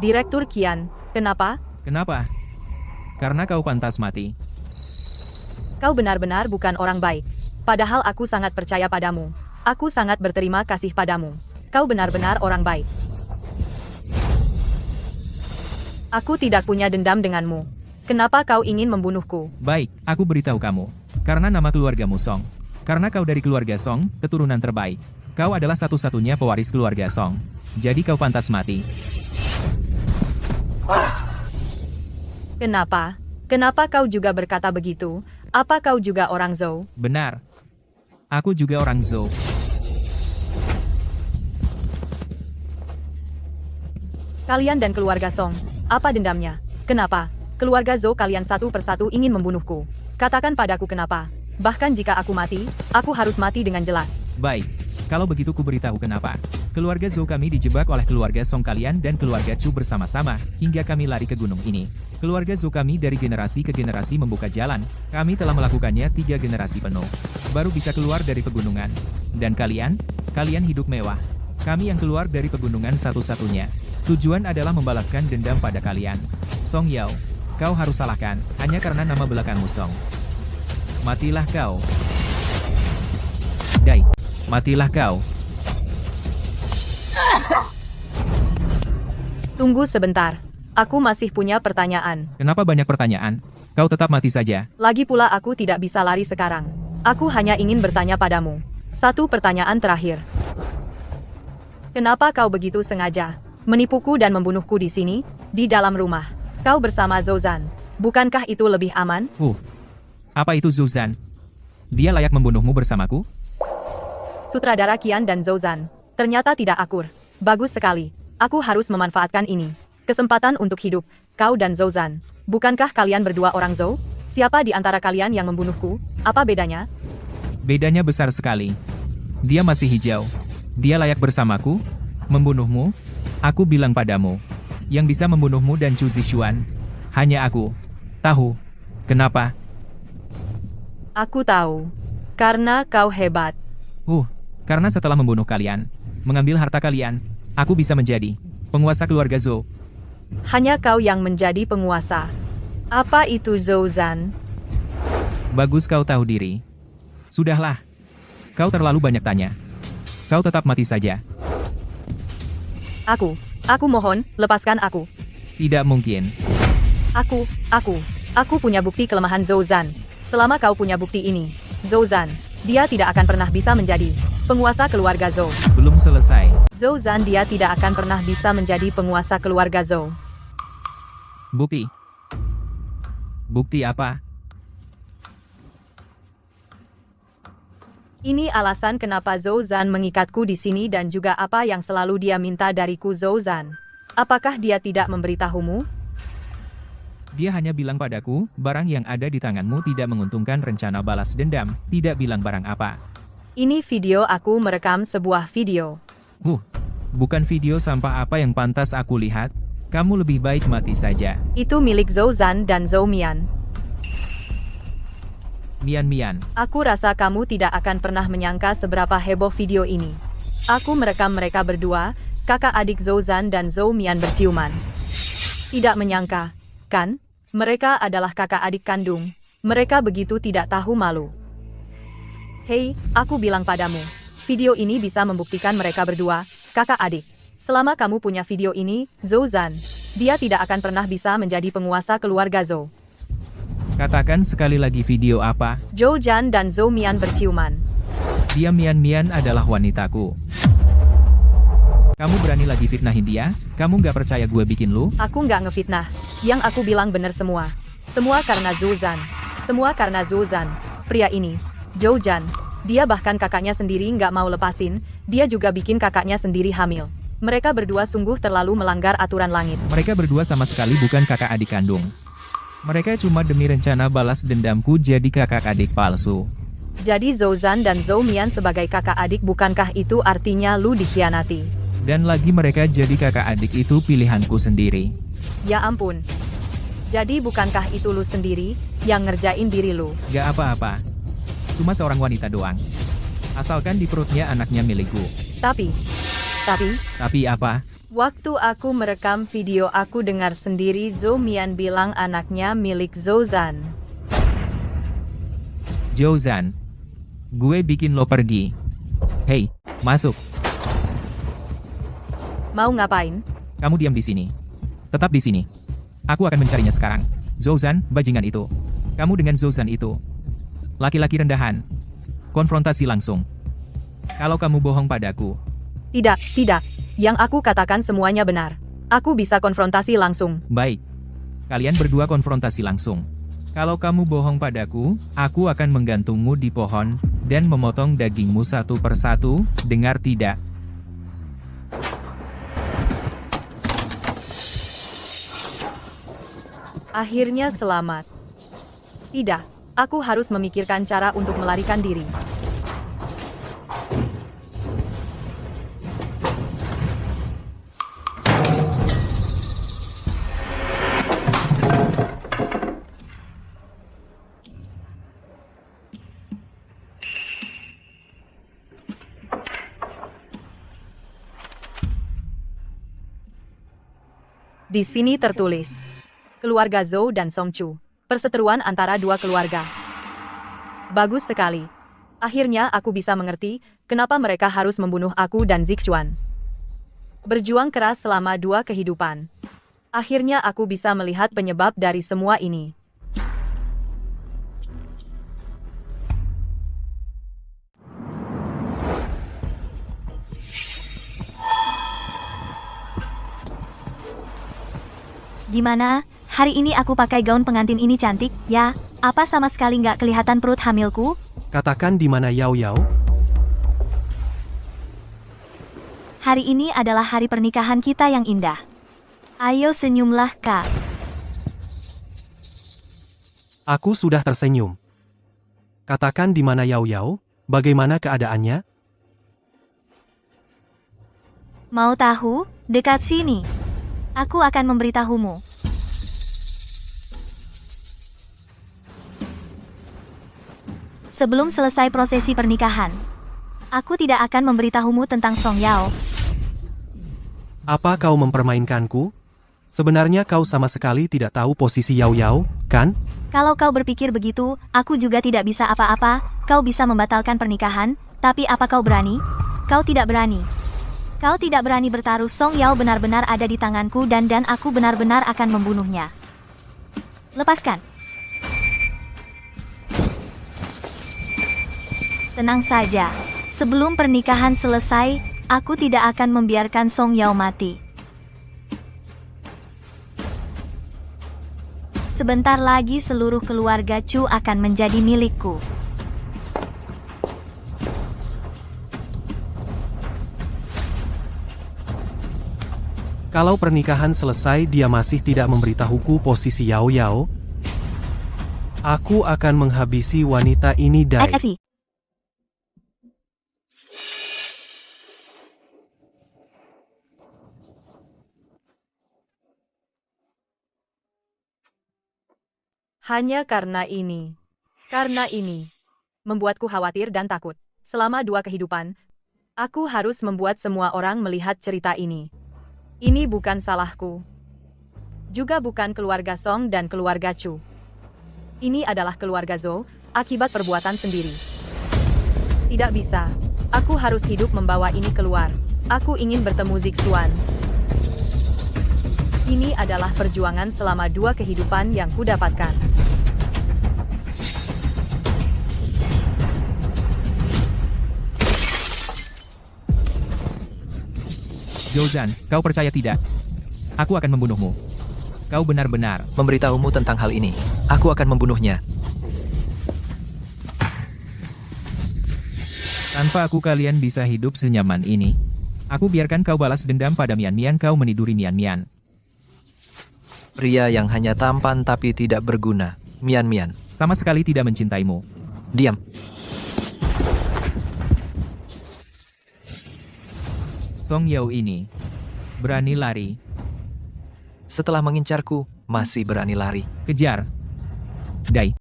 Direktur Qian, kenapa? Kenapa? Karena kau pantas mati. Kau benar-benar bukan orang baik. Padahal aku sangat percaya padamu. Aku sangat berterima kasih padamu. Kau benar-benar orang baik. Aku tidak punya dendam denganmu. Kenapa kau ingin membunuhku? Baik, aku beritahu kamu. Karena nama keluargamu Song. Karena kau dari keluarga Song, keturunan terbaik. Kau adalah satu-satunya pewaris keluarga Song. Jadi kau pantas mati. Kenapa? Kenapa kau juga berkata begitu? Apa kau juga orang Zhou? Benar. Aku juga orang Zhou. Kalian dan keluarga Song, apa dendamnya? Kenapa? Keluarga Zhou kalian satu persatu ingin membunuhku. Katakan padaku kenapa. Bahkan jika aku mati, aku harus mati dengan jelas. Baik. Kalau begitu ku beritahu kenapa. Keluarga Zhou kami dijebak oleh keluarga Song kalian dan keluarga Chu bersama-sama, hingga kami lari ke gunung ini. Keluarga Zhou kami dari generasi ke generasi membuka jalan. Kami telah melakukannya 3 generasi penuh. Baru bisa keluar dari pegunungan. Dan kalian? Kalian hidup mewah. Kami yang keluar dari pegunungan satu-satunya. Tujuan adalah membalaskan dendam pada kalian. Song Yao, kau harus salahkan, hanya karena nama belakangmu Song. Matilah kau. Dai. Matilah kau. Tunggu sebentar. Aku masih punya pertanyaan. Kenapa banyak pertanyaan? Kau tetap mati saja. Lagi pula aku tidak bisa lari sekarang. Aku hanya ingin bertanya padamu. Satu pertanyaan terakhir. Kenapa kau begitu sengaja menipuku dan membunuhku di sini, di dalam rumah? Kau bersama Zhou Zan. Bukankah itu lebih aman? Apa itu Zhou Zan? Dia layak membunuhmu bersamaku? Sutradara Qian dan Zhou Zan. Ternyata tidak akur. Bagus sekali. Aku harus memanfaatkan ini. Kesempatan untuk hidup. Kau dan Zhou Zan. Bukankah kalian berdua orang Zhou? Siapa di antara kalian yang membunuhku? Apa bedanya? Bedanya besar sekali. Dia masih hijau. Dia layak bersamaku? Membunuhmu? Aku bilang padamu. Yang bisa membunuhmu dan Chu Zixuan. Hanya aku. Tahu. Kenapa? Aku tahu. Karena kau hebat. Karena setelah membunuh kalian, mengambil harta kalian, aku bisa menjadi penguasa keluarga Zhou. Hanya kau yang menjadi penguasa. Apa itu Zhou Zan? Bagus kau tahu diri. Sudahlah. Kau terlalu banyak tanya. Kau tetap mati saja. Aku mohon, lepaskan aku. Tidak mungkin. Aku punya bukti kelemahan Zhou Zan. Selama kau punya bukti ini, Zhou Zan, dia tidak akan pernah bisa menjadi penguasa keluarga Zhou. Belum selesai. Zhou Zan dia tidak akan pernah bisa menjadi penguasa keluarga Zhou. Bukti? Bukti apa? Ini alasan kenapa Zhou Zan mengikatku di sini dan juga apa yang selalu dia minta dariku Zhou Zan. Apakah dia tidak memberitahumu? Dia hanya bilang padaku, barang yang ada di tanganmu tidak menguntungkan rencana balas dendam, tidak bilang barang apa. Ini video aku merekam sebuah video. Bukan video sampah apa yang pantas aku lihat. Kamu lebih baik mati saja. Itu milik Zhou Zan dan Zhou Mian. Mian. Aku rasa kamu tidak akan pernah menyangka seberapa heboh video ini. Aku merekam mereka berdua, kakak adik Zhou Zan dan Zhou Mian berciuman. Tidak menyangka, kan? Mereka adalah kakak adik kandung. Mereka begitu tidak tahu malu. Hei, aku bilang padamu. Video ini bisa membuktikan mereka berdua, kakak adik. Selama kamu punya video ini, Zhou Zan, dia tidak akan pernah bisa menjadi penguasa keluarga Zhou. Katakan sekali lagi video apa? Zhou Zan dan Zhou Mian berciuman. Dia Mian adalah wanitaku. Kamu berani lagi fitnahin dia? Kamu nggak percaya gue bikin lu? Aku nggak ngefitnah. Yang aku bilang bener semua. Semua karena Zhou Zan. Semua karena Zhou Zan. Pria ini, Zhou Zan. Dia bahkan kakaknya sendiri nggak mau lepasin. Dia juga bikin kakaknya sendiri hamil. Mereka berdua sungguh terlalu melanggar aturan langit. Mereka berdua sama sekali bukan kakak adik kandung. Mereka cuma demi rencana balas dendamku jadi kakak adik palsu. Jadi Zhou Zan dan Zhou Mian sebagai kakak adik, bukankah itu artinya lu dikhianati? Dan lagi mereka jadi kakak adik itu pilihanku sendiri. Ya ampun. Jadi bukankah itu lu sendiri yang ngerjain diri lu? Gak apa-apa. Cuma seorang wanita doang. Asalkan di perutnya anaknya milikku. Tapi apa? Waktu aku merekam video aku dengar sendiri Zhou Mian bilang anaknya milik Zhou Zan. Zhou Zan, gue bikin lo pergi. Hei, masuk. Mau ngapain? Kamu diam di sini. Tetap di sini. Aku akan mencarinya sekarang. Zhou Zan, bajingan itu. Kamu dengan Zhou Zan itu. Laki-laki rendahan. Konfrontasi langsung. Kalau kamu bohong padaku. Tidak, tidak. Yang aku katakan semuanya benar. Aku bisa konfrontasi langsung. Baik. Kalian berdua konfrontasi langsung. Kalau kamu bohong padaku, aku akan menggantungmu di pohon, dan memotong dagingmu satu persatu, dengar tidak? Akhirnya selamat. Tidak, aku harus memikirkan cara untuk melarikan diri. Di sini tertulis, keluarga Zhou dan Song Chu, perseteruan antara dua keluarga. Bagus sekali. Akhirnya aku bisa mengerti, kenapa mereka harus membunuh aku dan Zixuan. Berjuang keras selama 2 kehidupan. Akhirnya aku bisa melihat penyebab dari semua ini. Gimana? Hari ini aku pakai gaun pengantin ini cantik, ya? Apa sama sekali nggak kelihatan perut hamilku? Katakan di mana Yao Yao? Hari ini adalah hari pernikahan kita yang indah. Ayo senyumlah, Kak. Aku sudah tersenyum. Katakan di mana Yao Yao? Bagaimana keadaannya? Mau tahu? Dekat sini. Aku akan memberitahumu. Sebelum selesai prosesi pernikahan, aku tidak akan memberitahumu tentang Song Yao. Apa kau mempermainkanku? Sebenarnya kau sama sekali tidak tahu posisi Yao Yao, kan? Kalau kau berpikir begitu, aku juga tidak bisa apa-apa. Kau bisa membatalkan pernikahan, tapi apa kau berani? Kau tidak berani. Kau tidak berani bertaruh. Song Yao benar-benar ada di tanganku dan aku benar-benar akan membunuhnya. Lepaskan. Tenang saja. Sebelum pernikahan selesai, aku tidak akan membiarkan Song Yao mati. Sebentar lagi seluruh keluarga Chu akan menjadi milikku. Kalau pernikahan selesai dia masih tidak memberitahuku posisi Yao Yao, aku akan menghabisi wanita ini dari... Hanya karena ini. Karena ini. Membuatku khawatir dan takut. Selama 2 kehidupan, aku harus membuat semua orang melihat cerita ini. Ini bukan salahku. Juga bukan keluarga Song dan keluarga Chu. Ini adalah keluarga Zhou, akibat perbuatan sendiri. Tidak bisa. Aku harus hidup membawa ini keluar. Aku ingin bertemu Zixuan. Ini adalah perjuangan selama 2 kehidupan yang kudapatkan. Zhou Zan, kau percaya tidak? Aku akan membunuhmu. Kau benar-benar memberitahumu tentang hal ini. Aku akan membunuhnya. Tanpa aku kalian bisa hidup senyaman ini. Aku biarkan kau balas dendam pada Mian Mian. Kau meniduri Mian Mian. Pria yang hanya tampan tapi tidak berguna. Mian Mian. Sama sekali tidak mencintaimu. Diam. Song Yao ini berani lari. Setelah mengincarku, masih berani lari. Kejar. Dai.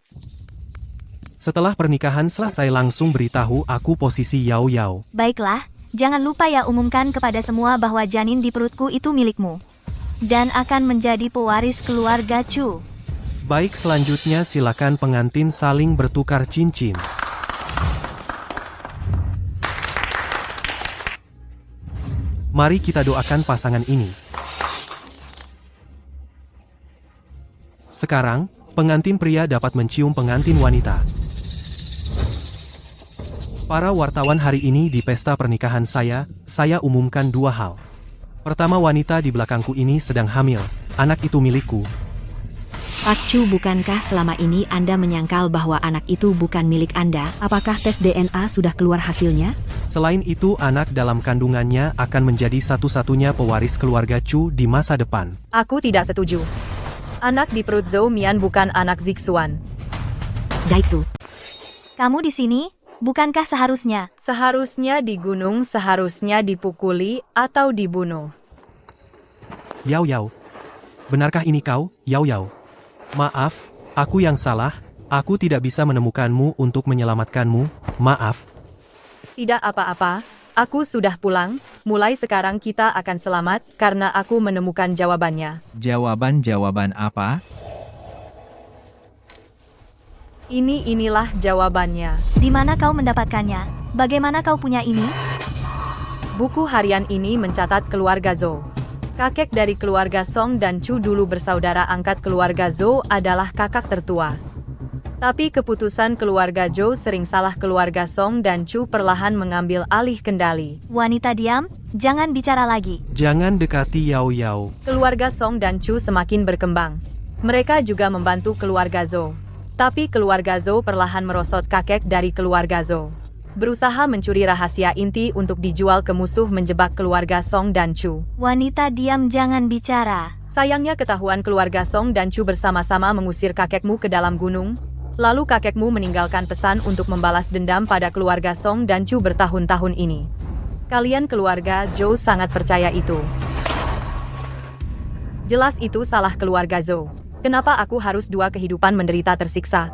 Setelah pernikahan selesai langsung beritahu aku posisi Yao Yao. Baiklah, Jangan lupa ya umumkan kepada semua bahwa janin di perutku itu milikmu. Dan akan menjadi pewaris keluarga Chu. Baik, selanjutnya silakan pengantin saling bertukar cincin. Mari kita doakan pasangan ini. Sekarang, pengantin pria dapat mencium pengantin wanita. Para wartawan, hari ini di pesta pernikahan saya umumkan dua hal. Pertama, wanita di belakangku ini sedang hamil. Anak itu milikku. Pak Chu, bukankah selama ini Anda menyangkal bahwa anak itu bukan milik Anda? Apakah tes DNA sudah keluar hasilnya? Selain itu, anak dalam kandungannya akan menjadi satu-satunya pewaris keluarga Chu di masa depan. Aku tidak setuju. Anak di perut Zhou Mian bukan anak Zixuan. Daixu, kamu di sini? Bukankah seharusnya? Seharusnya di gunung, seharusnya dipukuli atau dibunuh. Yao Yao. Benarkah ini kau, Yao Yao? Maaf, aku yang salah. Aku tidak bisa menemukanmu untuk menyelamatkanmu. Maaf. Tidak apa-apa. Aku sudah pulang. Mulai sekarang kita akan selamat karena aku menemukan jawabannya. Jawaban apa? Inilah jawabannya. Di mana kau mendapatkannya? Bagaimana kau punya ini? Buku harian ini mencatat keluarga Zhou. Kakek dari keluarga Song dan Chu dulu bersaudara angkat keluarga Zhou adalah kakak tertua. Tapi keputusan keluarga Zhou sering salah, keluarga Song dan Chu perlahan mengambil alih kendali. Wanita diam, jangan bicara lagi. Jangan dekati Yao Yao. Keluarga Song dan Chu semakin berkembang. Mereka juga membantu keluarga Zhou. Tapi keluarga Zhou perlahan merosot kakek dari keluarga Zhou. Berusaha mencuri rahasia inti untuk dijual ke musuh, menjebak keluarga Song dan Chu. Wanita diam, jangan bicara. Sayangnya ketahuan keluarga Song dan Chu bersama-sama mengusir kakekmu ke dalam gunung. Lalu kakekmu meninggalkan pesan untuk membalas dendam pada keluarga Song dan Chu bertahun-tahun ini. Kalian keluarga Zhou sangat percaya itu. Jelas itu salah keluarga Zhou. Kenapa aku harus dua kehidupan menderita tersiksa?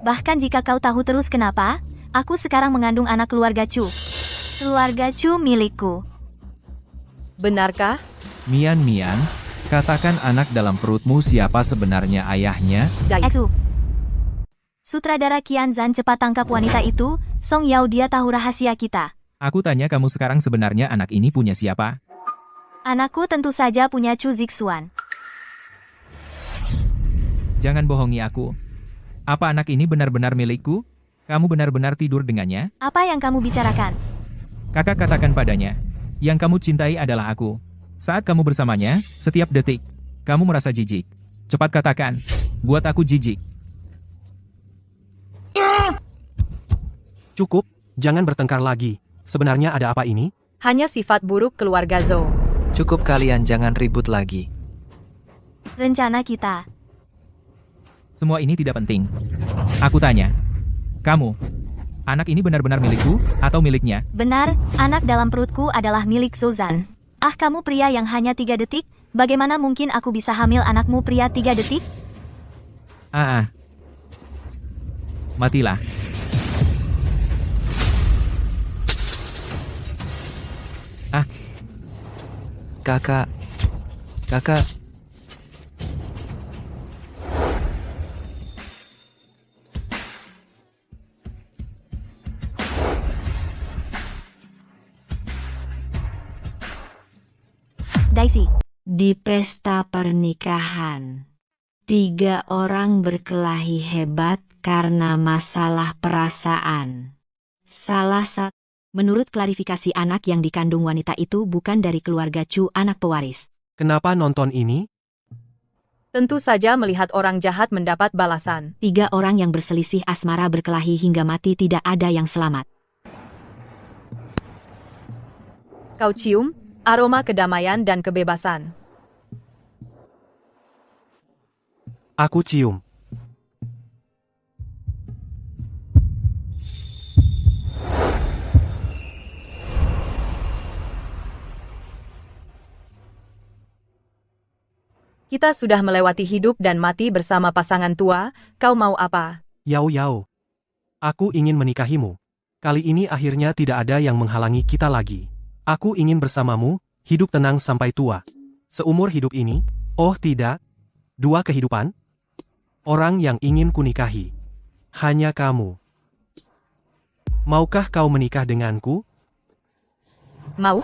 Bahkan jika kau tahu terus kenapa, aku sekarang mengandung anak keluarga Chu. Keluarga Chu milikku. Benarkah? Mian, katakan anak dalam perutmu siapa sebenarnya ayahnya? Daixu. Sutradara Qian Zhan, cepat tangkap wanita itu. Song Yao, dia tahu rahasia kita. Aku tanya kamu sekarang, sebenarnya anak ini punya siapa? Anakku tentu saja punya Chu Zixuan. Jangan bohongi aku. Apa anak ini benar-benar milikku? Kamu benar-benar tidur dengannya? Apa yang kamu bicarakan? Kakak katakan padanya, yang kamu cintai adalah aku. Saat kamu bersamanya, setiap detik, kamu merasa jijik. Cepat katakan, buat aku jijik. Cukup, jangan bertengkar lagi. Sebenarnya ada apa ini? Hanya sifat buruk keluarga Zhou. Cukup, kalian jangan ribut lagi. Rencana kita. Semua ini tidak penting. Aku tanya, kamu, anak ini benar-benar milikku atau miliknya? Benar, anak dalam perutku adalah milik Zozan. Ah, kamu pria yang hanya 3 detik? Bagaimana mungkin aku bisa hamil anakmu pria 3 detik? Matilah. Kakak. Daisy. Di pesta pernikahan, 3 orang berkelahi hebat karena masalah perasaan. Salah satu, menurut klarifikasi, anak yang dikandung wanita itu bukan dari keluarga Chu, anak pewaris. Kenapa nonton ini? Tentu saja melihat orang jahat mendapat balasan. 3 orang yang berselisih asmara berkelahi hingga mati, tidak ada yang selamat. Kau cium aroma kedamaian dan kebebasan. Aku cium. Kita sudah melewati hidup dan mati bersama pasangan tua, kau mau apa? Yao Yao. Aku ingin menikahimu. Kali ini akhirnya tidak ada yang menghalangi kita lagi. Aku ingin bersamamu, hidup tenang sampai tua. Seumur hidup ini? Oh tidak. 2 kehidupan? Orang yang ingin kunikahi. Hanya kamu. Maukah kau menikah denganku? Mau?